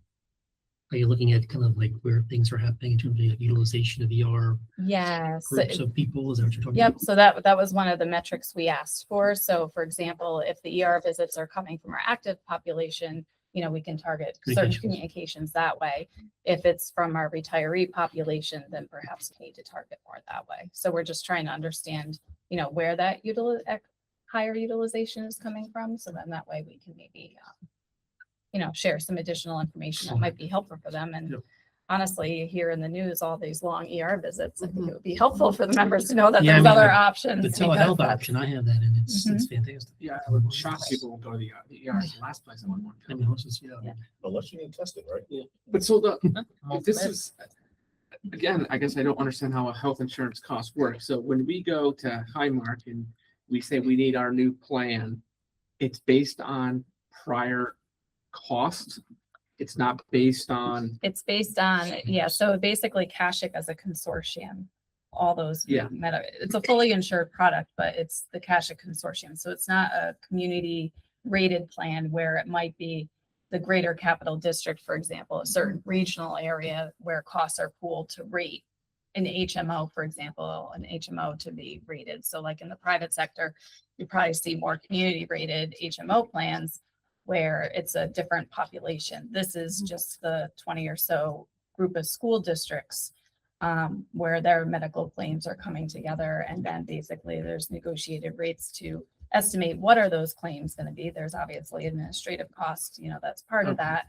Are you looking at kind of like where things are happening in terms of utilization of ER? Yes. Groups of people, is that what you're talking about? Yep. So that was one of the metrics we asked for. So for example, if the ER visits are coming from our active population, you know, we can target certain communications that way. If it's from our retiree population, then perhaps we need to target more that way. So we're just trying to understand, you know, where that higher utilization is coming from. So then that way we can maybe, you know, share some additional information that might be helpful for them. And honestly, you hear in the news all these long ER visits. I think it would be helpful for the members to know that there's other options. The telehealth option, I have that, and it's fantastic. Yeah, I would shock people who go to the ER. It's the last place I would want to go. Unless you need tested, right? Yeah. But so this is, again, I guess I don't understand how a health insurance cost works. So when we go to Highmark and we say we need our new plan, it's based on prior cost. It's not based on. It's based on, yeah. So basically CASHIC as a consortium, all those, it's a fully insured product, but it's the CASHIC consortium. So it's not a community rated plan where it might be the greater capital district, for example, a certain regional area where costs are pooled to rate an HMO, for example, an HMO to be rated. So like in the private sector, you probably see more community rated HMO plans where it's a different population. This is just the 20 or so group of school districts where their medical claims are coming together. And then basically there's negotiated rates to estimate what are those claims going to be. There's obviously administrative costs, you know, that's part of that.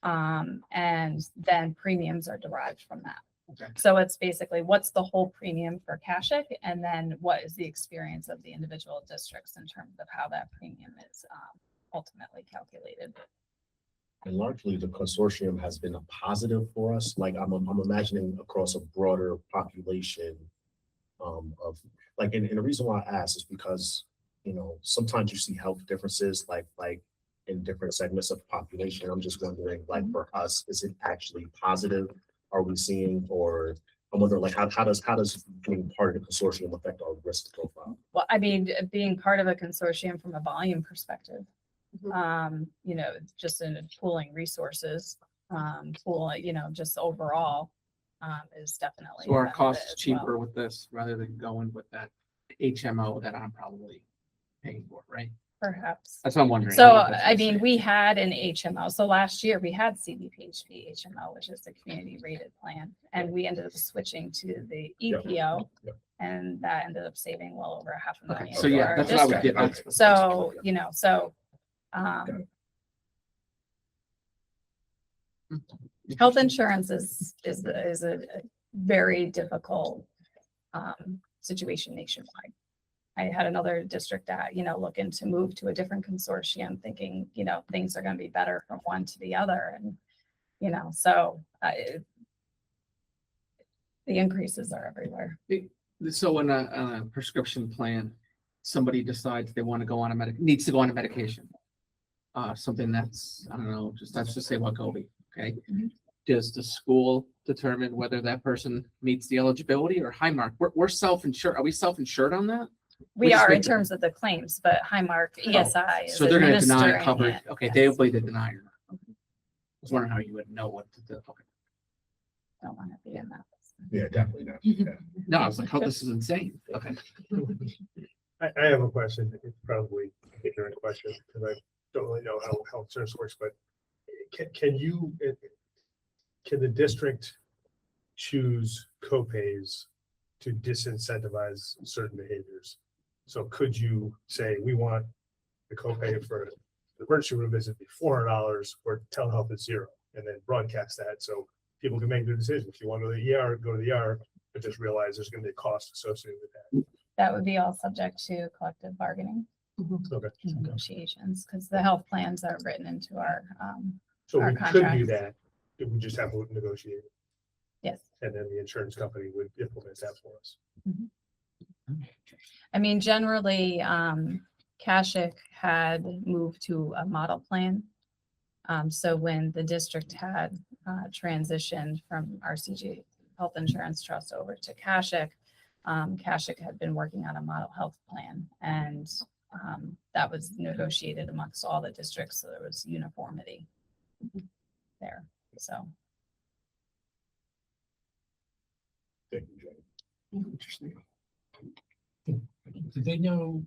And then premiums are derived from that. Okay. So it's basically what's the whole premium for CASHIC, and then what is the experience of the individual districts in terms of how that premium is ultimately calculated. And largely the consortium has been a positive for us. Like I'm imagining across a broader population of like, and the reason why I ask is because you know, sometimes you see health differences like in different segments of the population. I'm just wondering, like for us, is it actually positive? Are we seeing, or I'm wondering like how does being part of the consortium affect our risk profile? Well, I mean, being part of a consortium from a volume perspective, you know, just in pooling resources, you know, just overall, is definitely. So our a benefit cost is as cheaper well. with this rather than going with that HMO that I'm probably paying for, right? Perhaps. That's what I'm wondering. So, don't know if that's I the mean, same. we had an HMO. So last year we had CBPHP HMO, which is the community rated plan. And we ended up switching to the EPO. Yep. And that ended up saving well over Okay, $500,000. so for yeah, our that's what I would district. get. That's- So, you know, health insurance is a very difficult situation nationwide. I had another district that, you know, looking to move to a different consortium, thinking, you know, things are going to be better from one to the other. And, you know, so the increases are everywhere. So in a prescription plan, somebody decides they want to go on needs to go on a medication. Something that's, I don't know, let's just say Wegovy, okay? Does the school determine whether that person meets the eligibility, or Highmark? We're self-insured. Are we self-insured on that? We are in terms of the claims, but Highmark ESI is So they're going to deny administering coverage. it. Okay, Yes. they will be the denier. I was wondering how you would know what to do. Okay. Don't want to be in that. Yeah, definitely not. Yeah. No, I was like, oh, this is insane. Okay. I have a question. It's probably an ignorant question because I don't really know how health insurance works, but can the district choose copays to disincentivize certain behaviors? So could you say, we want the copay for the emergency room visit be $400 or telehealth is $0, and then broadcast that so people can make their decision. If you want to go to the ER, go to the ER, but just realize there's going to be a cost associated with that. That would be all subject to collective bargaining Okay. negotiations, because the health plans are written into our, So our we could do contracts. that. It would just have to negotiate it, Yes. and then the insurance company would implement that for us. I mean, generally, Kashik had moved to a model plan. So when the district had transitioned from RCG Health Insurance Trust over to Kashik, Kashik had been working on a model health plan, and that was negotiated amongst all the districts, so there was uniformity there. So Thank you, Jay. Interesting. Did they know,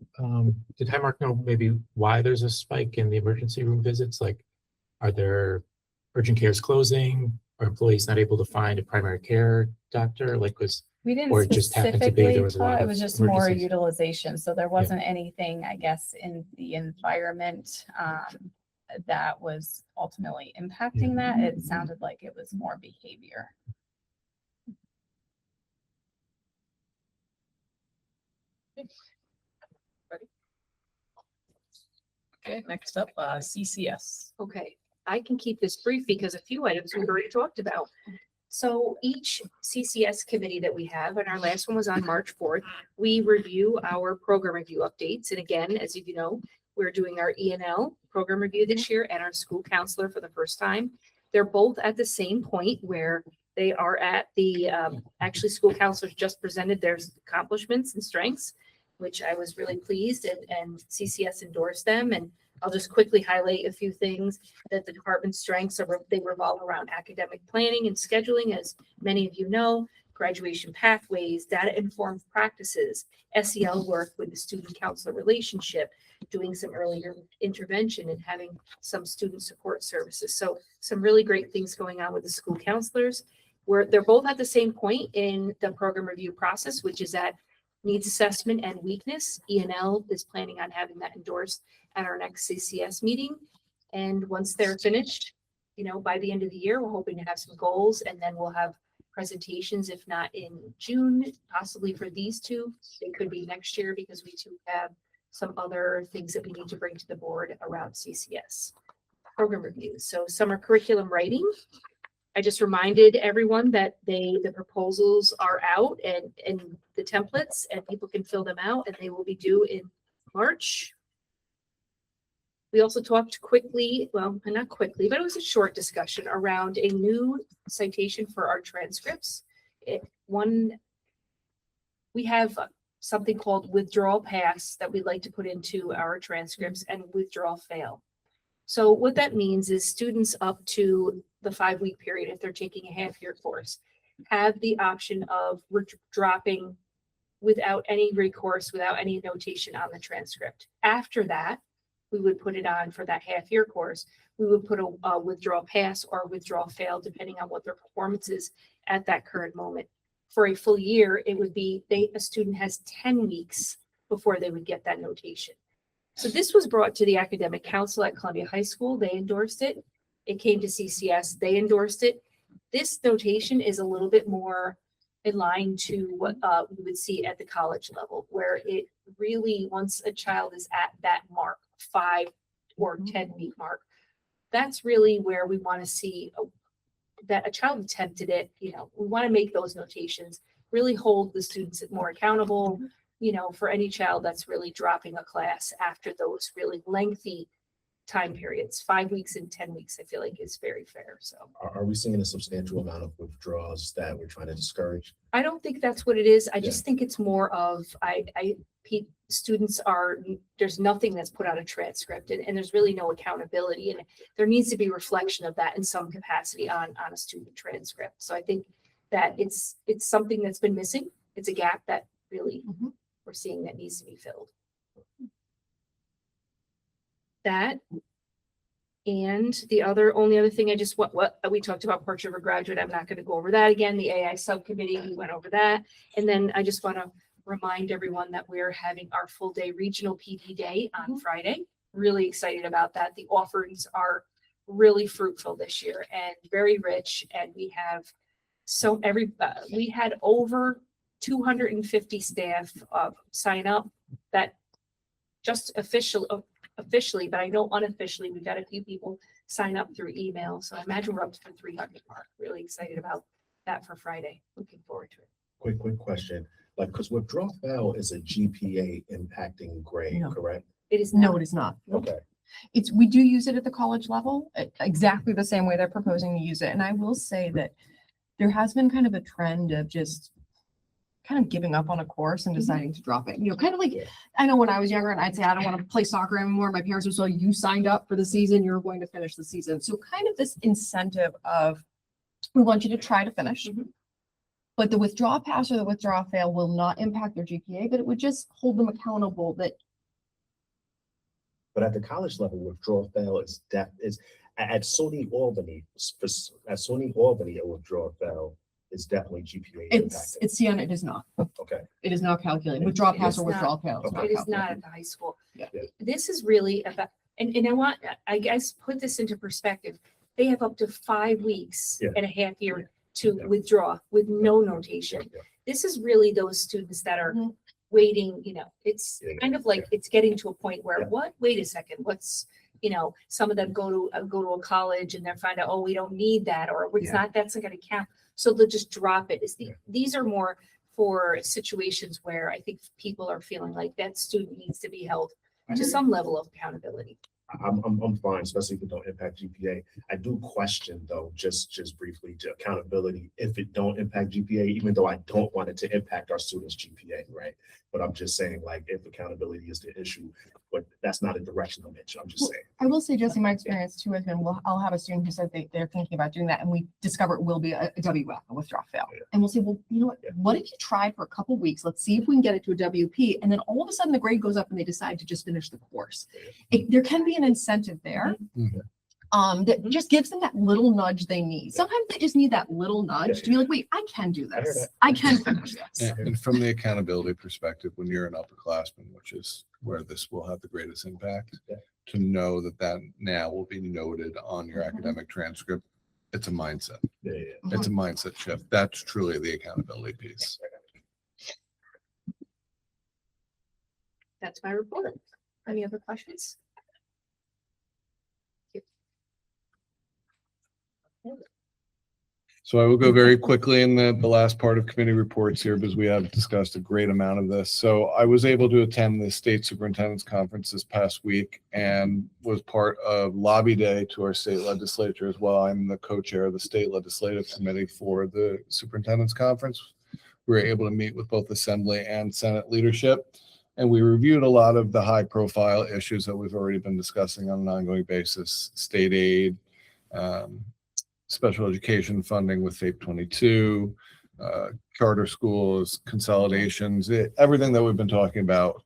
did Highmark know maybe why there's a spike in the emergency room visits? Like, are there urgent cares closing? Are employees not able to find a primary care doctor? Like, we didn't or it just happened to be specifically there was a lot talk, it of was just more emergencies? utilization. So there wasn't anything, I guess, in the environment that was ultimately impacting that. It sounded like it was more behavior. Okay, next up, CCS. Okay, I can keep this brief because a few items we've already talked about. So each CCS committee that we have, and our last one was on March 4th, we review our program review updates. And again, as you know, we're doing our E&L program review this year and our school counselor for the first time. They're both at the same point where they are at the, actually school counselors just presented their accomplishments and strengths, which I was really pleased, and CCS endorsed them. And I'll just quickly highlight a few things that the department's strengths are. They revolve around academic planning and scheduling, as many of you know, graduation pathways, data-informed practices, SEL work with the student counselor relationship, doing some earlier intervention and having some student support services. So some really great things going on with the school counselors. They're both at the same point in the program review process, which is at needs assessment and weakness. E&L is planning on having that endorsed at our next CCS meeting. And once they're finished, you know, by the end of the year, we're hoping to have some goals, and then we'll have presentations, if not in June, possibly for these two. They could be next year because we too have some other things that we need to bring to the board around CCS program reviews. So summer curriculum writing. I just reminded everyone that the proposals are out and the templates, and people can fill them out, and they will be due in March. We also talked quickly, well, not quickly, but it was a short discussion around a new citation for our transcripts. We have something called withdrawal pass that we'd like to put into our transcripts and withdrawal fail. So what that means is students up to the 5-week period, if they're taking a half-year course, have the option of dropping without any recourse, without any notation on the transcript. After that, we would put it on for that half-year course. We would put a withdrawal pass or withdrawal fail, depending on what their performance is at that current moment. For a full year, it would be a student has 10 weeks before they would get that notation. So this was brought to the academic council at Columbia High School. They endorsed it. It came to CCS. They endorsed it. This notation is a little bit more in line to what we would see at the college level, where it really, once a child is at that mark, 5 or 10-week mark, that's really where we want to see that a child attempted it. We want to make those notations, really hold the students more accountable, for any child that's really dropping a class after those really lengthy time periods. 5 weeks and 10 weeks, I feel like is very fair. So Are we seeing a substantial amount of withdrawals that we're trying to discourage? I don't think that's what it is. I just think it's more of, students are, there's nothing that's put on a transcript, and there's really no accountability, and there needs to be reflection of that in some capacity on a student transcript. So I think that it's something that's been missing. It's a gap that really we're seeing that needs to be filled. That, and the only other thing what we talked about Portrait of a Graduate. I'm not going to go over that again. The AI subcommittee, we went over that. And then I just want to remind everyone that we're having our full day regional PD day on Friday. Really excited about that. The offerings are really fruitful this year and very rich. And we have we had over 250 staff sign up that just officially, but I know unofficially, we've got a few people sign up through email. So I imagine we're up to the 300 mark. Really excited about that for Friday. Looking forward to it. Quick question. Because withdrawal fail is a GPA impacting grade, No. correct? It is No, it is not. Okay. We do use it at the college level, exactly the same way they're proposing to use it. And I will say that there has been kind of a trend of just kind of giving up on a course and deciding to drop it. Kind of like, I know when I was younger and I'd say, I don't want to play soccer anymore. My parents would say, you signed up for the season, you're going to finish the season. So kind of this incentive of, we want you to try to finish. But the withdrawal pass or the withdrawal fail will not impact their GPA, but it would just hold them accountable that. But at the college level, withdrawal fail is at SUNY Albany. At SUNY Albany, a withdrawal fail is definitely GPA impacted. It's Sienna, it is not. Okay. It is not calculated. Withdrawal pass or withdrawal fail. It is not at the high school. Yeah. This is really about, and I guess, put this into perspective. They have up to 5 weeks and a half year to withdraw with no notation. This is really those students that are waiting, it's kind of like it's getting to a point where wait a second, what's, some of them go to a college and they find out, oh, we don't need that, or that's not going to count. So they'll just drop it. These are more for situations where I think people are feeling like that student needs to be held to some level of accountability. I'm fine, especially if it don't impact GPA. I do question though, just briefly, to accountability if it don't impact GPA, even though I don't want it to impact our students' GPA, right? But I'm just saying, like, if accountability is the issue, but that's not a direction I'm in. I'm just saying. I will say, Jesse, my experience too has been, I'll have a student who said they're thinking about doing that, and we discover it will be a WF, a withdrawal fail. And we'll say, well, you know what? What if you tried for a couple weeks? Let's see if we can get it to a WP. And then all of a sudden the grade goes up and they decide to just finish the course. There can be an incentive there. That just gives them that little nudge they need. Sometimes they just need that little nudge to be like, wait, I can do this. I can finish this. And from the accountability perspective, when you're an upperclassman, which is where this will have the greatest impact, to know that now will be noted on your academic transcript, it's a mindset. It's a mindset shift. That's truly the accountability piece. That's my report. Any other questions? So I will go very quickly in the last part of committee reports here because we have discussed a great amount of this. So I was able to attend the state superintendent's conference this past week and was part of lobby day to our state legislature as well. I'm the co-chair of the state legislative committee for the superintendent's conference. We were able to meet with both Assembly and Senate leadership, and we reviewed a lot of the high profile issues that we've already been discussing on an ongoing basis, state aid, special education funding with FAPE 22, charter schools, consolidations, everything that we've been talking about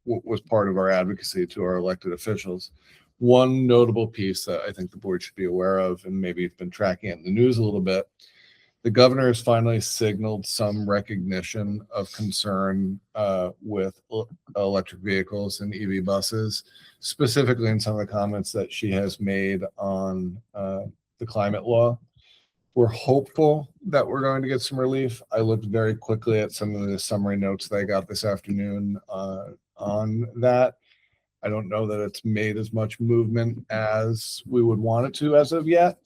was part of our advocacy to our elected officials. One notable piece that I think the board should be aware of, and maybe you've been tracking it in the news a little bit, the governor has finally signaled some recognition of concern with electric vehicles and EV buses, specifically in some of the comments that she has made on the climate law. We're hopeful that we're going to get some relief. I looked very quickly at some of the summary notes that I got this afternoon on that. I don't know that it's made as much movement as we would want it to as of yet.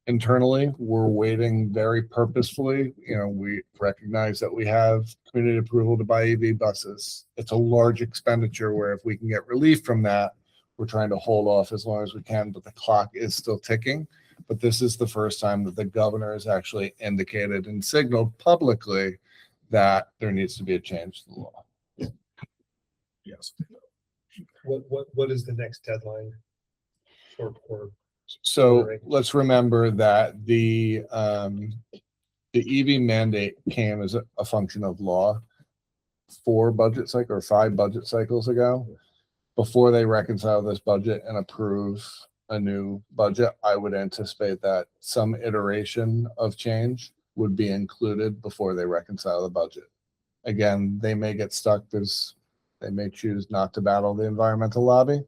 Internally, we're waiting very purposefully. We recognize that we have community approval to buy EV buses. It's a large expenditure where if we can get relief from that, we're trying to hold off as long as we can, but the clock is still ticking. But this is the first time that the governor has actually indicated and signaled publicly that there needs to be a change to the law. Yes. What is the next deadline for So let's remember that the EV mandate came as a function of law 5 budget cycles ago. Before they reconcile this budget and approve a new budget, I would anticipate that some iteration of change would be included before they reconcile the budget. Again, they may get stuck. They may choose not to battle the environmental lobby,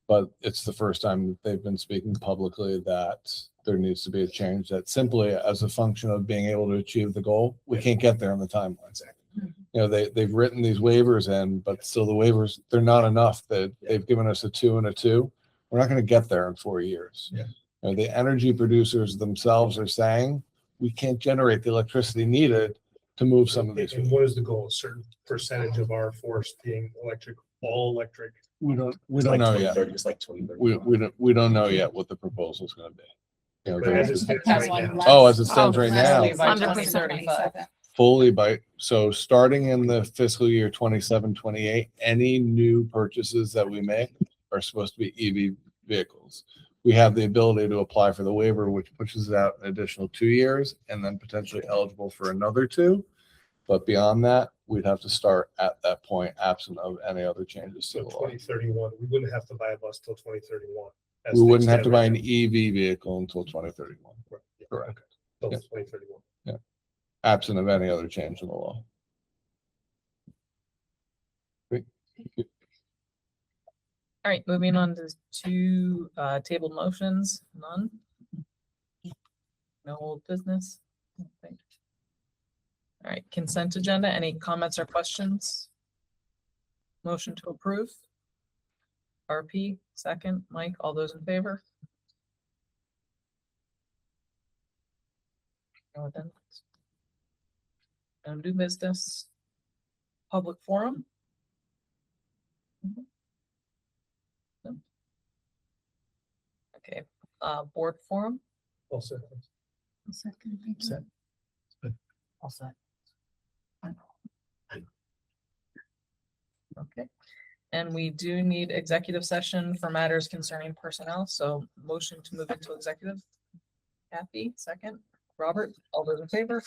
but it's the first time they've been speaking publicly that there needs to be a change that simply as a function of being able to achieve the goal, we can't get there in the timeline. They've written these waivers in, but still the waivers, they're not enough. They've given us a 2 and a 2. We're not going to get there in 4 years. The energy producers themselves are saying we can't generate the electricity needed to move some of these. And what is the goal? A certain percentage of our force being electric, all electric? We don't know yet. It's like 2030. We don't know yet what the proposal is going to be. But as it stands That's right one now. Oh, as it stands right now, By Under 2035. fully so starting in the fiscal year 27-28, any new purchases that we make are supposed to be EV vehicles. We have the ability to apply for the waiver, which pushes it out an additional 2 years and then potentially eligible for another 2. But beyond that, we'd have to start at that point, absent of any other changes to So the law. 2031, we wouldn't have to buy a bus till 2031. as We things wouldn't have stand to buy right an now. EV vehicle until 2031. Right, yeah, Correct. okay. Till Yeah. 2031. Absent of any other change in the law. Great. All right, moving on to two tabled motions, none. No old business. Okay. All right, consent agenda, any comments or questions? Motion to approve. RP, second, Mike, all those in favor? No addendums. No new business. Public forum. No. Okay, board forum. Also, Set. All set. Okay, and we do need executive session for matters concerning personnel, so motion to move into executive. Kathy, second. Robert, all those in favor?